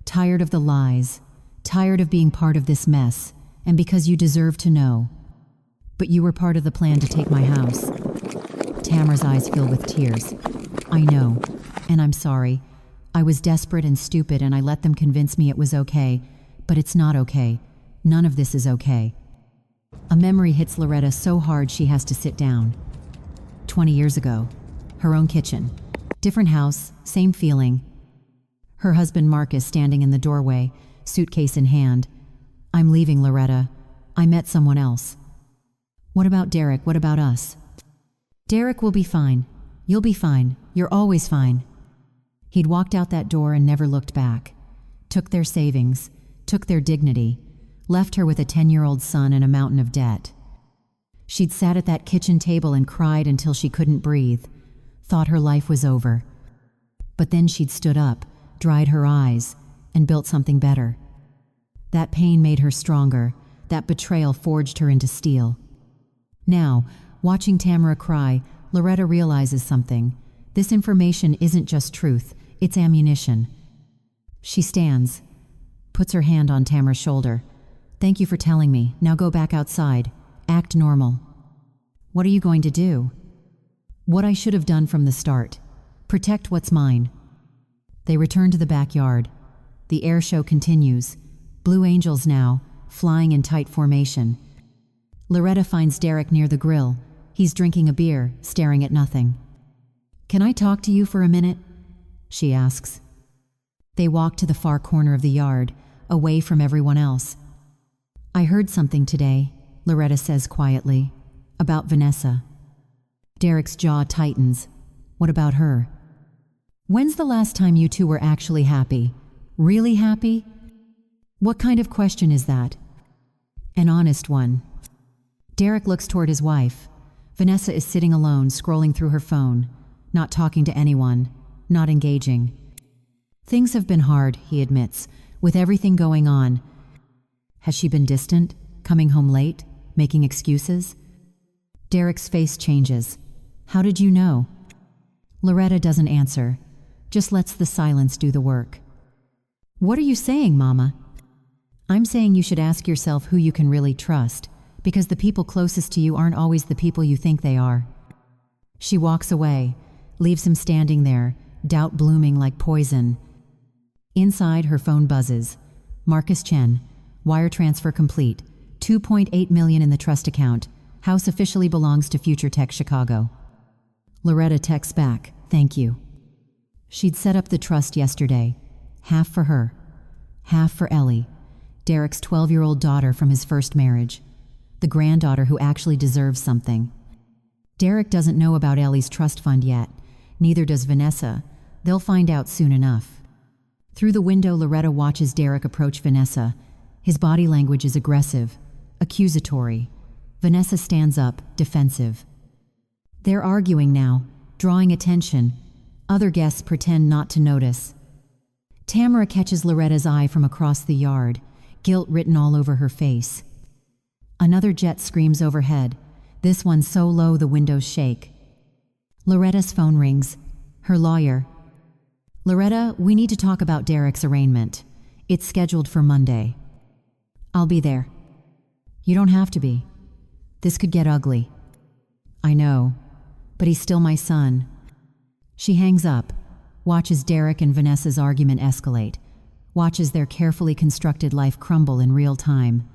Tired of the lies. Tired of being part of this mess. And because you deserve to know. But you were part of the plan to take my house." Tamara's eyes fill with tears. "I know. And I'm sorry. I was desperate and stupid and I let them convince me it was okay. But it's not okay. None of this is okay." A memory hits Loretta so hard she has to sit down. 20 years ago. Her own kitchen. Different house, same feeling. Her husband Marcus standing in the doorway, suitcase in hand. "I'm leaving, Loretta. I met someone else." "What about Derek? What about us?" "Derek will be fine. You'll be fine. You're always fine." He'd walked out that door and never looked back. Took their savings, took their dignity, left her with a 10-year-old son and a mountain of debt. She'd sat at that kitchen table and cried until she couldn't breathe, thought her life was over. But then she'd stood up, dried her eyes, and built something better. That pain made her stronger. That betrayal forged her into steel. Now, watching Tamara cry, Loretta realizes something. This information isn't just truth, it's ammunition. She stands, puts her hand on Tamara's shoulder. "Thank you for telling me. Now go back outside. Act normal." "What are you going to do?" "What I should have done from the start. Protect what's mine." They return to the backyard. The air show continues. Blue angels now, flying in tight formation. Loretta finds Derek near the grill. He's drinking a beer, staring at nothing. "Can I talk to you for a minute?" she asks. They walk to the far corner of the yard, away from everyone else. "I heard something today," Loretta says quietly, "about Vanessa." Derek's jaw tightens. "What about her?" "When's the last time you two were actually happy? Really happy?" "What kind of question is that?" "An honest one." Derek looks toward his wife. Vanessa is sitting alone, scrolling through her phone, not talking to anyone, not engaging. "Things have been hard," he admits, "with everything going on." Has she been distant, coming home late, making excuses? Derek's face changes. "How did you know?" Loretta doesn't answer, just lets the silence do the work. "What are you saying, Mama?" "I'm saying you should ask yourself who you can really trust, because the people closest to you aren't always the people you think they are." She walks away, leaves him standing there, doubt blooming like poison. Inside, her phone buzzes. Marcus Chen, wire transfer complete, 2.8 million in the trust account. House officially belongs to Future Tech Chicago. Loretta texts back, "Thank you." She'd set up the trust yesterday, half for her, half for Ellie, Derek's 12-year-old daughter from his first marriage, the granddaughter who actually deserves something. Derek doesn't know about Ellie's trust fund yet. Neither does Vanessa. They'll find out soon enough. Through the window, Loretta watches Derek approach Vanessa. His body language is aggressive, accusatory. Vanessa stands up, defensive. They're arguing now, drawing attention. Other guests pretend not to notice. Tamara catches Loretta's eye from across the yard, guilt written all over her face. Another jet screams overhead, this one so low the windows shake. Loretta's phone rings. Her lawyer. Loretta, we need to talk about Derek's arraignment. It's scheduled for Monday. I'll be there. You don't have to be. This could get ugly. I know, but he's still my son. She hangs up, watches Derek and Vanessa's argument escalate, watches their carefully constructed life crumble in real time.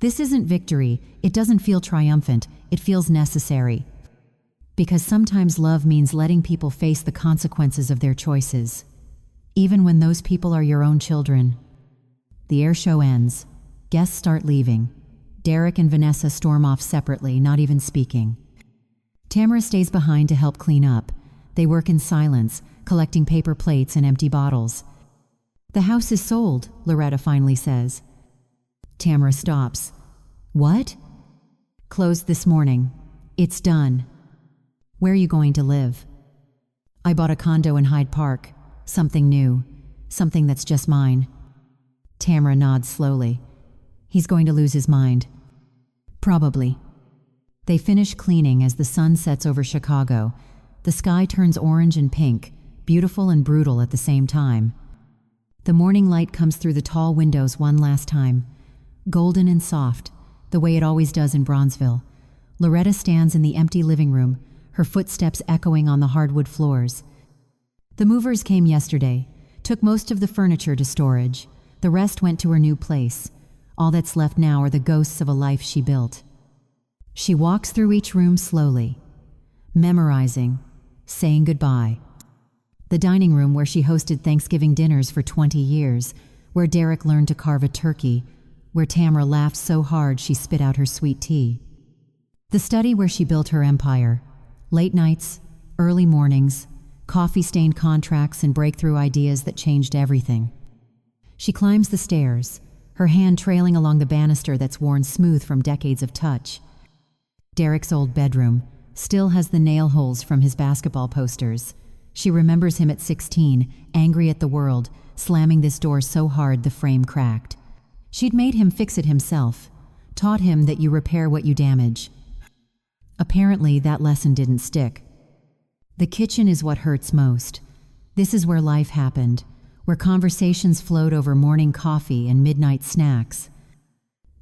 This isn't victory. It doesn't feel triumphant. It feels necessary. Because sometimes love means letting people face the consequences of their choices, even when those people are your own children. The air show ends. Guests start leaving. Derek and Vanessa storm off separately, not even speaking. Tamara stays behind to help clean up. They work in silence, collecting paper plates and empty bottles. The house is sold, Loretta finally says. Tamara stops. What? Closed this morning. It's done. Where are you going to live? I bought a condo in Hyde Park. Something new. Something that's just mine. Tamara nods slowly. He's going to lose his mind. Probably. They finish cleaning as the sun sets over Chicago. The sky turns orange and pink, beautiful and brutal at the same time. The morning light comes through the tall windows one last time, golden and soft, the way it always does in Bronzeville. Loretta stands in the empty living room, her footsteps echoing on the hardwood floors. The movers came yesterday, took most of the furniture to storage. The rest went to her new place. All that's left now are the ghosts of a life she built. She walks through each room slowly, memorizing, saying goodbye. The dining room where she hosted Thanksgiving dinners for 20 years, where Derek learned to carve a turkey, where Tamara laughed so hard she spit out her sweet tea. The study where she built her empire. Late nights, early mornings, coffee-stained contracts and breakthrough ideas that changed everything. She climbs the stairs, her hand trailing along the banister that's worn smooth from decades of touch. Derek's old bedroom still has the nail holes from his basketball posters. She remembers him at 16, angry at the world, slamming this door so hard the frame cracked. She'd made him fix it himself, taught him that you repair what you damage. Apparently, that lesson didn't stick. The kitchen is what hurts most. This is where life happened, where conversations flowed over morning coffee and midnight snacks.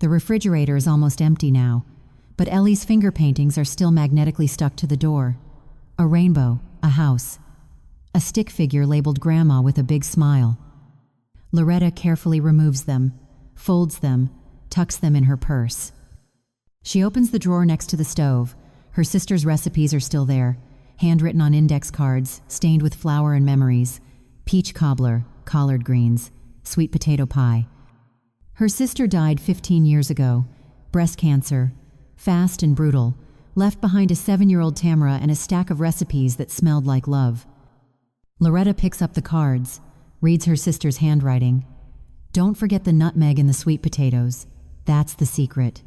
The refrigerator is almost empty now, but Ellie's finger paintings are still magnetically stuck to the door. A rainbow, a house, a stick figure labeled Grandma with a big smile. Loretta carefully removes them, folds them, tucks them in her purse. She opens the drawer next to the stove. Her sister's recipes are still there, handwritten on index cards, stained with flour and memories. Peach cobbler, collard greens, sweet potato pie. Her sister died 15 years ago, breast cancer, fast and brutal, left behind a 7-year-old Tamara and a stack of recipes that smelled like love. Loretta picks up the cards, reads her sister's handwriting. Don't forget the nutmeg and the sweet potatoes. That's the secret.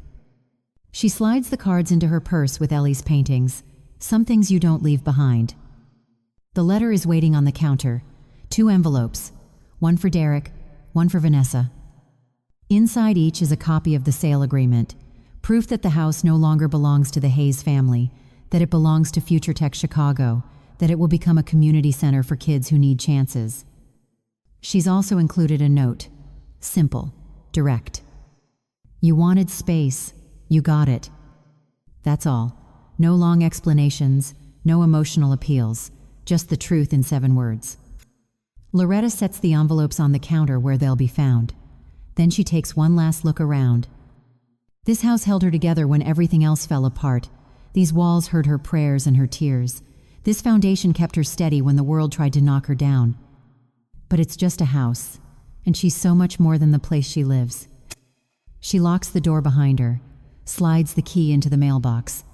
She slides the cards into her purse with Ellie's paintings, some things you don't leave behind. The letter is waiting on the counter, 2 envelopes, one for Derek, one for Vanessa. Inside each is a copy of the sale agreement, proof that the house no longer belongs to the Hayes family, that it belongs to Future Tech Chicago, that it will become a community center for kids who need chances. She's also included a note, simple, direct. You wanted space, you got it. That's all. No long explanations, no emotional appeals, just the truth in 7 words. Loretta sets the envelopes on the counter where they'll be found. Then she takes one last look around. This house held her together when everything else fell apart. These walls heard her prayers and her tears. This foundation kept her steady when the world tried to knock her down. But it's just a house, and she's so much more than the place she lives. She locks the door behind her, slides the key into the mailbox.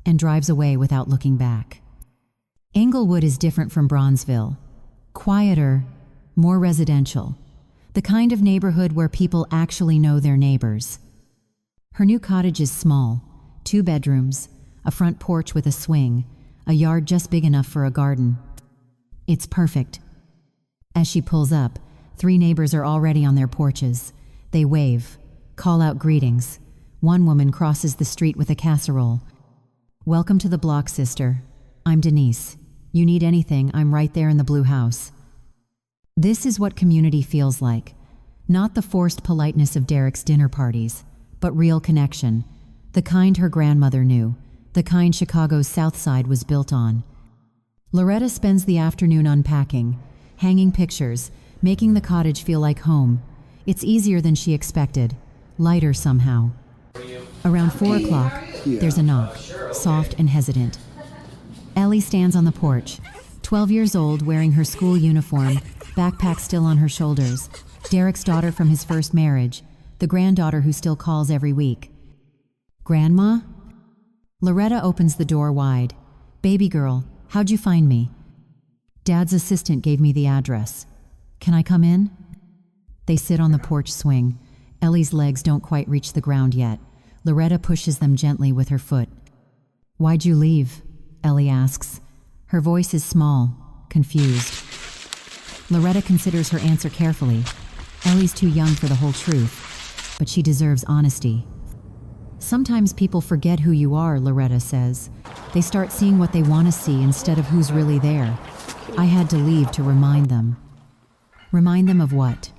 and drives away without looking back. Englewood is different from Bronzeville. Quieter, more residential. The kind of neighborhood where people actually know their neighbors. Her new cottage is small, 2 bedrooms, a front porch with a swing, a yard just big enough for a garden. It's perfect. As she pulls up, 3 neighbors are already on their porches. They wave, call out greetings. One woman crosses the street with a casserole. "Welcome to the block, sister. I'm Denise. You need anything, I'm right there in the blue house." This is what community feels like. Not the forced politeness of Derek's dinner parties, but real connection. The kind her grandmother knew, the kind Chicago's South Side was built on. Loretta spends the afternoon unpacking, hanging pictures, making the cottage feel like home. It's easier than she expected, lighter somehow. Around 4 o'clock, there's a knock, soft and hesitant. Ellie stands on the porch, 12 years old, wearing her school uniform, backpack still on her shoulders. Derek's daughter from his first marriage, the granddaughter who still calls every week. "Grandma?" Loretta opens the door wide. "Baby girl, how'd you find me?" "Dad's assistant gave me the address. Can I come in?" They sit on the porch swing. Ellie's legs don't quite reach the ground yet. Loretta pushes them gently with her foot. "Why'd you leave?" Ellie asks. Her voice is small, confused. Loretta considers her answer carefully. Ellie's too young for the whole truth, but she deserves honesty. "Sometimes people forget who you are," Loretta says. "They start seeing what they want to see instead of who's really there. I had to leave to remind them." "Remind them of what?"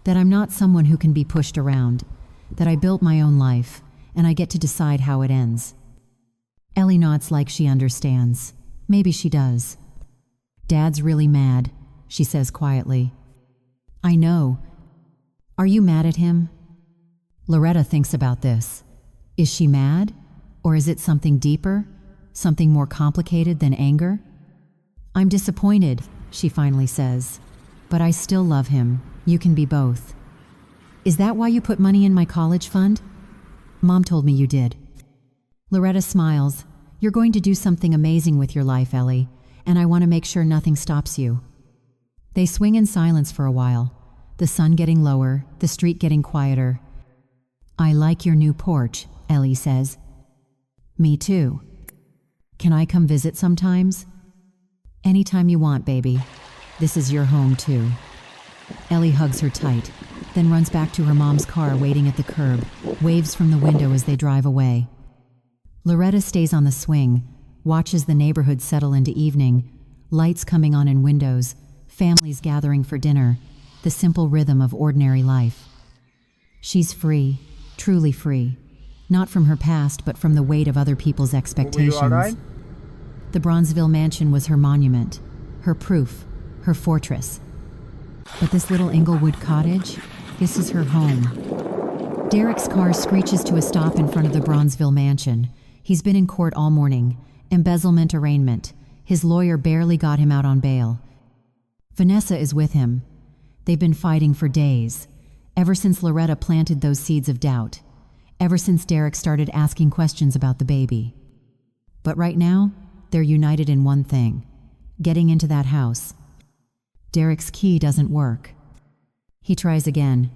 "That I'm not someone who can be pushed around. That I built my own life, and I get to decide how it ends." Ellie nods like she understands. Maybe she does. "Dad's really mad," she says quietly. "I know. Are you mad at him?" Loretta thinks about this. Is she mad? Or is it something deeper? Something more complicated than anger? "I'm disappointed," she finally says. "But I still love him. You can be both." "Is that why you put money in my college fund?" "Mom told me you did." Loretta smiles. "You're going to do something amazing with your life, Ellie, and I want to make sure nothing stops you." They swing in silence for a while, the sun getting lower, the street getting quieter. "I like your new porch," Ellie says. "Me too. Can I come visit sometimes?" "Anytime you want, baby. This is your home too." Ellie hugs her tight, then runs back to her mom's car waiting at the curb, waves from the window as they drive away. Loretta stays on the swing, watches the neighborhood settle into evening, lights coming on in windows, families gathering for dinner, the simple rhythm of ordinary life. She's free, truly free, not from her past but from the weight of other people's expectations. The Bronzeville mansion was her monument, her proof, her fortress. But this little Englewood cottage, this is her home. Derek's car screeches to a stop in front of the Bronzeville mansion. He's been in court all morning, embezzlement arraignment. His lawyer barely got him out on bail. Vanessa is with him. They've been fighting for days, ever since Loretta planted those seeds of doubt, ever since Derek started asking questions about the baby. But right now, they're united in one thing: getting into that house. Derek's key doesn't work. He tries again.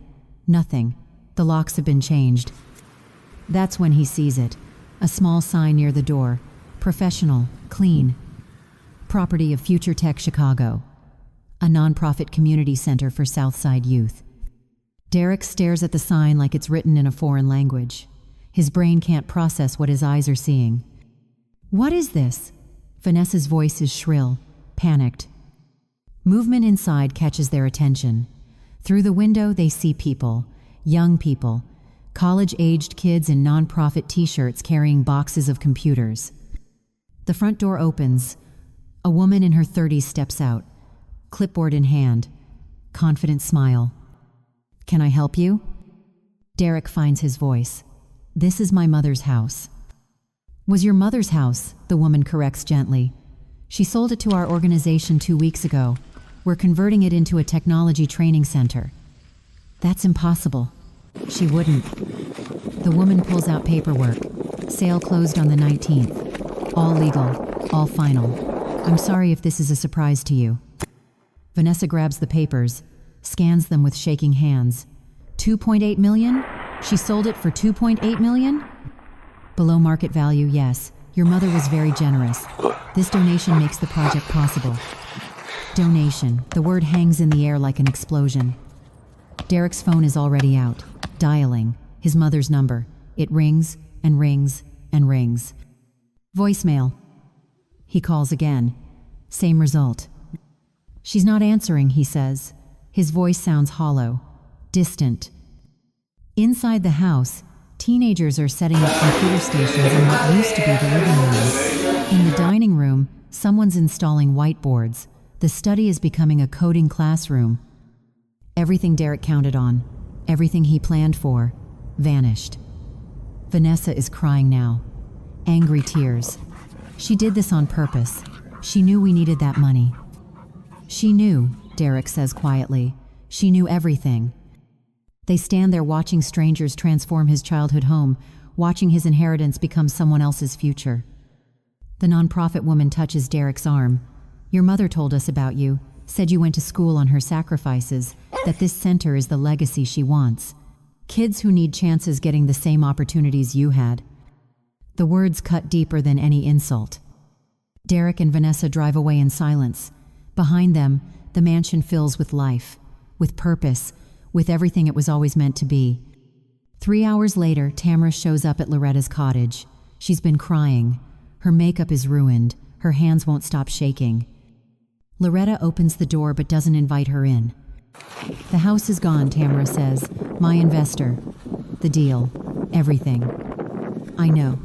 Nothing. The locks have been changed. That's when he sees it. A small sign near the door. Professional, clean. Property of Future Tech Chicago. A nonprofit community center for Southside youth. Derek stares at the sign like it's written in a foreign language. His brain can't process what his eyes are seeing. "What is this?" Vanessa's voice is shrill, panicked. Movement inside catches their attention. Through the window, they see people, young people, college-aged kids in nonprofit t-shirts carrying boxes of computers. The front door opens. A woman in her 30s steps out, clipboard in hand, confident smile. "Can I help you?" Derek finds his voice. "This is my mother's house." "Was your mother's house," the woman corrects gently. "She sold it to our organization 2 weeks ago. We're converting it into a technology training center." "That's impossible." "She wouldn't." The woman pulls out paperwork. Sale closed on the 19th. All legal, all final. I'm sorry if this is a surprise to you. Vanessa grabs the papers, scans them with shaking hands. 2.8 million? She sold it for 2.8 million? Below market value, yes. Your mother was very generous. This donation makes the project possible. Donation. The word hangs in the air like an explosion. Derek's phone is already out, dialing his mother's number. It rings and rings and rings. Voicemail. He calls again. Same result. She's not answering, he says. His voice sounds hollow, distant. Inside the house, teenagers are setting up computer stations in what used to be the living room. In the dining room, someone's installing whiteboards. The study is becoming a coding classroom. Everything Derek counted on, everything he planned for, vanished. Vanessa is crying now. Angry tears. She did this on purpose. She knew we needed that money. She knew, Derek says quietly. She knew everything. They stand there watching strangers transform his childhood home, watching his inheritance become someone else's future. The nonprofit woman touches Derek's arm. Your mother told us about you, said you went to school on her sacrifices, that this center is the legacy she wants. Kids who need chances getting the same opportunities you had. The words cut deeper than any insult. Derek and Vanessa drive away in silence. Behind them, the mansion fills with life, with purpose, with everything it was always meant to be. 3 hours later, Tamara shows up at Loretta's cottage. She's been crying. Her makeup is ruined. Her hands won't stop shaking. Loretta opens the door but doesn't invite her in. The house is gone, Tamara says. My investor. The deal. Everything. I know.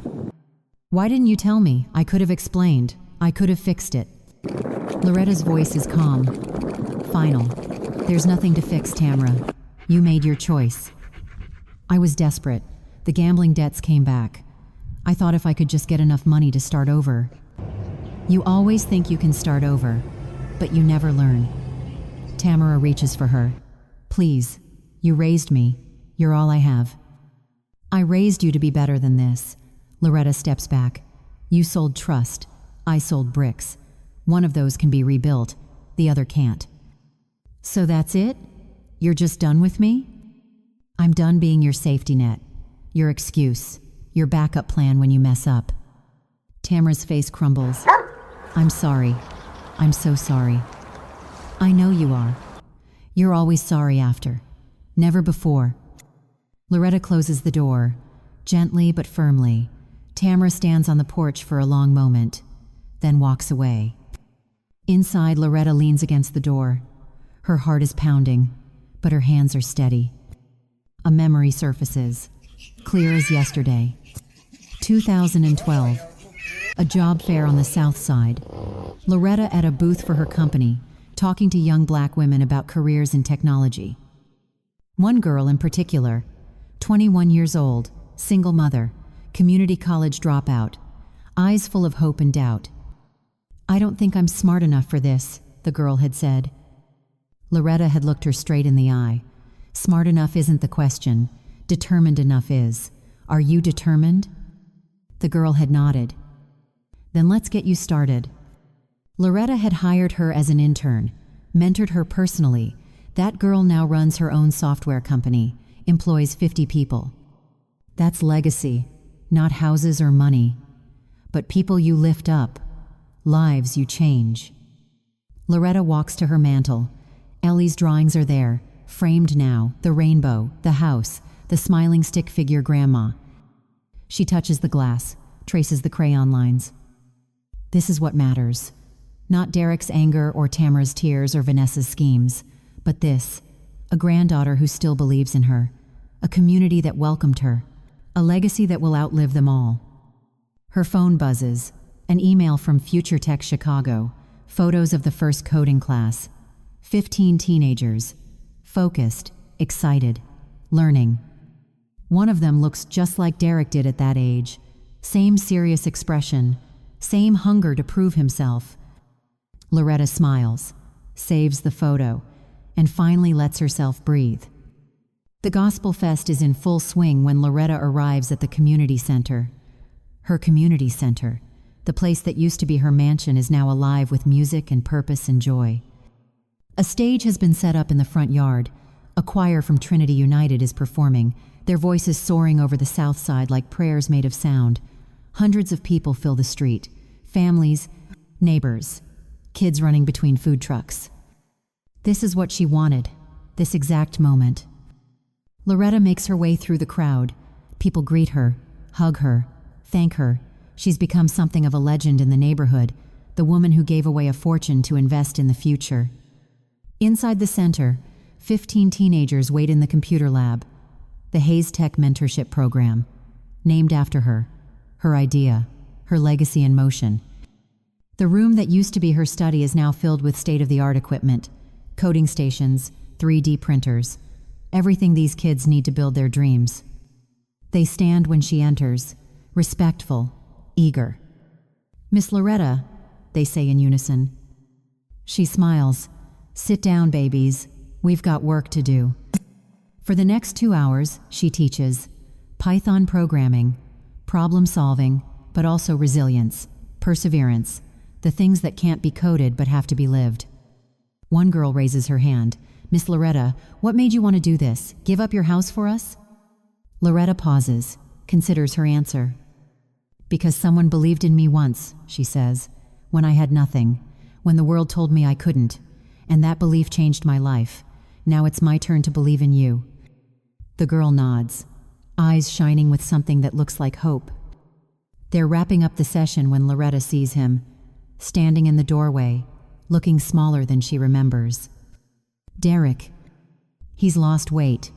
Why didn't you tell me? I could have explained. I could have fixed it. Loretta's voice is calm. Final. There's nothing to fix, Tamara. You made your choice. I was desperate. The gambling debts came back. I thought if I could just get enough money to start over. You always think you can start over, but you never learn. Tamara reaches for her. Please, you raised me. You're all I have. I raised you to be better than this. Loretta steps back. You sold trust. I sold bricks. One of those can be rebuilt. The other can't. So that's it? You're just done with me? I'm done being your safety net, your excuse, your backup plan when you mess up. Tamara's face crumbles. I'm sorry. I'm so sorry. I know you are. You're always sorry after. Never before. Loretta closes the door, gently but firmly. Tamara stands on the porch for a long moment, then walks away. Inside, Loretta leans against the door. Her heart is pounding, but her hands are steady. A memory surfaces, clear as yesterday. 2012. A job fair on the south side. Loretta at a booth for her company, talking to young black women about careers in technology. One girl in particular, 21 years old, single mother, community college dropout, eyes full of hope and doubt. I don't think I'm smart enough for this, the girl had said. Loretta had looked her straight in the eye. Smart enough isn't the question. Determined enough is. Are you determined? The girl had nodded. Then let's get you started. Loretta had hired her as an intern, mentored her personally. That girl now runs her own software company, employs 50 people. That's legacy, not houses or money, but people you lift up, lives you change. Loretta walks to her mantle. Ellie's drawings are there, framed now, the rainbow, the house, the smiling stick figure grandma. She touches the glass, traces the crayon lines. This is what matters. Not Derek's anger or Tamara's tears or Vanessa's schemes, but this, a granddaughter who still believes in her, a community that welcomed her, a legacy that will outlive them all. Her phone buzzes, an email from Future Tech Chicago, photos of the first coding class, 15 teenagers, focused, excited, learning. One of them looks just like Derek did at that age, same serious expression, same hunger to prove himself. Loretta smiles, saves the photo, and finally lets herself breathe. The Gospel Fest is in full swing when Loretta arrives at the community center. Her community center, the place that used to be her mansion, is now alive with music and purpose and joy. A stage has been set up in the front yard. A choir from Trinity United is performing, their voices soaring over the south side like prayers made of sound. Hundreds of people fill the street, families, neighbors, kids running between food trucks. This is what she wanted, this exact moment. Loretta makes her way through the crowd. People greet her, hug her, thank her. She's become something of a legend in the neighborhood, the woman who gave away a fortune to invest in the future. Inside the center, 15 teenagers wait in the computer lab, the Hayes Tech Mentorship Program, named after her, her idea, her legacy in motion. The room that used to be her study is now filled with state-of-the-art equipment, coding stations, 3D printers, everything these kids need to build their dreams. They stand when she enters, respectful, eager. "Miss Loretta," they say in unison. She smiles. "Sit down, babies. We've got work to do." For the next 2 hours, she teaches Python programming, problem solving, but also resilience, perseverance, the things that can't be coded but have to be lived. One girl raises her hand. "Miss Loretta, what made you want to do this? Give up your house for us?" Loretta pauses, considers her answer. "Because someone believed in me once," she says, "when I had nothing, when the world told me I couldn't, and that belief changed my life. Now it's my turn to believe in you." The girl nods, eyes shining with something that looks like hope. They're wrapping up the session when Loretta sees him, standing in the doorway, looking smaller than she remembers. Derek. He's lost weight.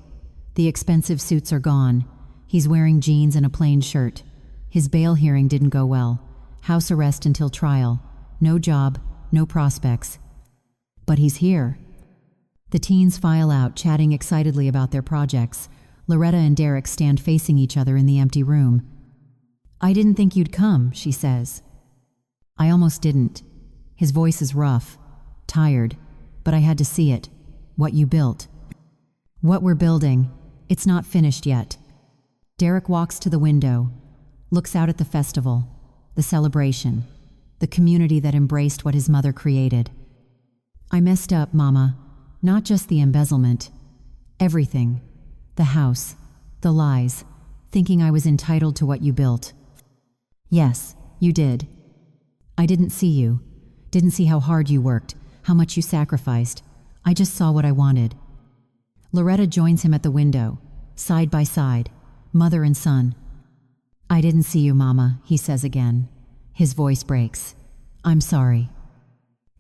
The expensive suits are gone. He's wearing jeans and a plain shirt. His bail hearing didn't go well. House arrest until trial. No job, no prospects. But he's here. The teens file out, chatting excitedly about their projects. Loretta and Derek stand facing each other in the empty room. "I didn't think you'd come," she says. "I almost didn't." His voice is rough, tired, but I had to see it. What you built. What we're building. It's not finished yet. Derek walks to the window, looks out at the festival, the celebration, the community that embraced what his mother created. "I messed up, Mama. Not just the embezzlement. Everything. The house, the lies, thinking I was entitled to what you built." "Yes, you did. I didn't see you. Didn't see how hard you worked, how much you sacrificed. I just saw what I wanted." Loretta joins him at the window, side by side, mother and son. "I didn't see you, Mama," he says again. His voice breaks. "I'm sorry."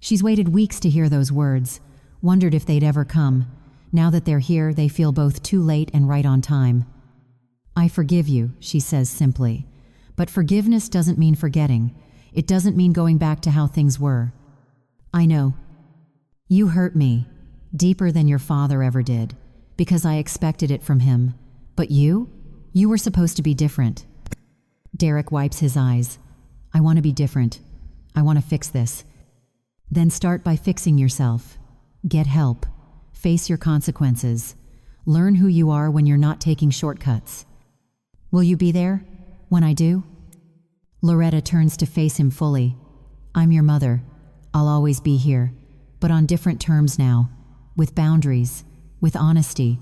She's waited weeks to hear those words, wondered if they'd ever come. Now that they're here, they feel both too late and right on time. "I forgive you," she says simply. But forgiveness doesn't mean forgetting. It doesn't mean going back to how things were. "I know. You hurt me, deeper than your father ever did, because I expected it from him. But you were supposed to be different." Derek wipes his eyes. "I want to be different. I want to fix this." "Then start by fixing yourself. Get help. Face your consequences. Learn who you are when you're not taking shortcuts." "Will you be there when I do?" Loretta turns to face him fully. "I'm your mother. I'll always be here, but on different terms now, with boundaries, with honesty."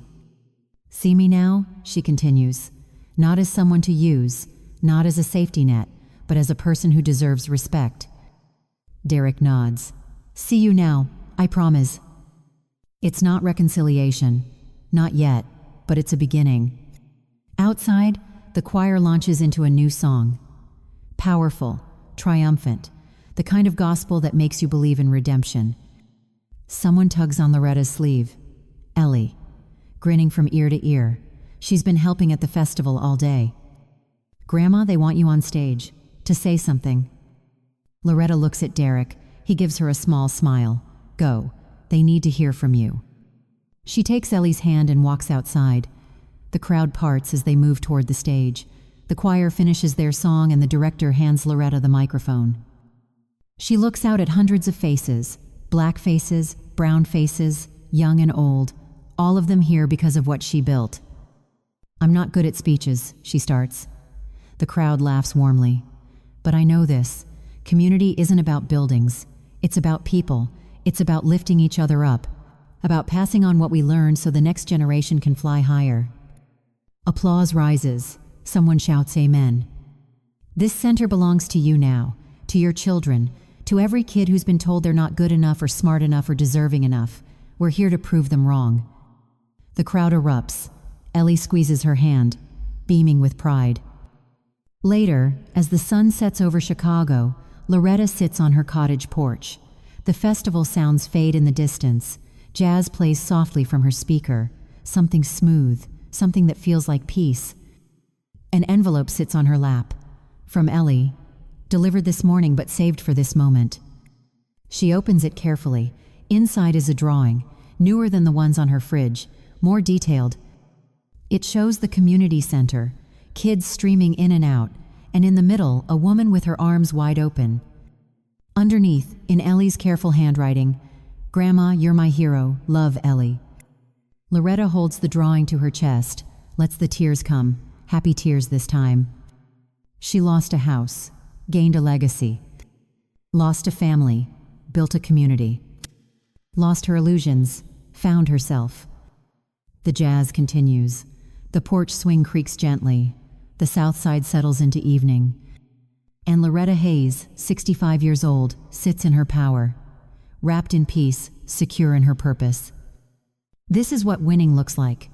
"See me now," she continues, "not as someone to use, not as a safety net, but as a person who deserves respect." Derek nods. "See you now, I promise." It's not reconciliation, not yet, but it's a beginning. Outside, the choir launches into a new song. Powerful, triumphant, the kind of gospel that makes you believe in redemption. Someone tugs on Loretta's sleeve. Ellie, grinning from ear to ear. She's been helping at the festival all day. "Grandma, they want you on stage, to say something." Loretta looks at Derek. He gives her a small smile. "Go. They need to hear from you." She takes Ellie's hand and walks outside. The crowd parts as they move toward the stage. The choir finishes their song and the director hands Loretta the microphone. She looks out at hundreds of faces, black faces, brown faces, young and old, all of them here because of what she built. "I'm not good at speeches," she starts. The crowd laughs warmly. But I know this. Community isn't about buildings. It's about people. It's about lifting each other up. About passing on what we learned so the next generation can fly higher. Applause rises. Someone shouts amen. This center belongs to you now, to your children, to every kid who's been told they're not good enough or smart enough or deserving enough. We're here to prove them wrong. The crowd erupts. Ellie squeezes her hand, beaming with pride. Later, as the sun sets over Chicago, Loretta sits on her cottage porch. The festival sounds fade in the distance. Jazz plays softly from her speaker, something smooth, something that feels like peace. An envelope sits on her lap. From Ellie, delivered this morning but saved for this moment. She opens it carefully. Inside is a drawing, newer than the ones on her fridge, more detailed. It shows the community center, kids streaming in and out, and in the middle, a woman with her arms wide open. Underneath, in Ellie's careful handwriting, "Grandma, you're my hero. Love, Ellie." Loretta holds the drawing to her chest, lets the tears come, happy tears this time. She lost a house, gained a legacy, lost a family, built a community, lost her illusions, found herself. The jazz continues. The porch swing creaks gently. The south side settles into evening. And Loretta Hayes, 65 years old, sits in her power, wrapped in peace, secure in her purpose. This is what winning looks like.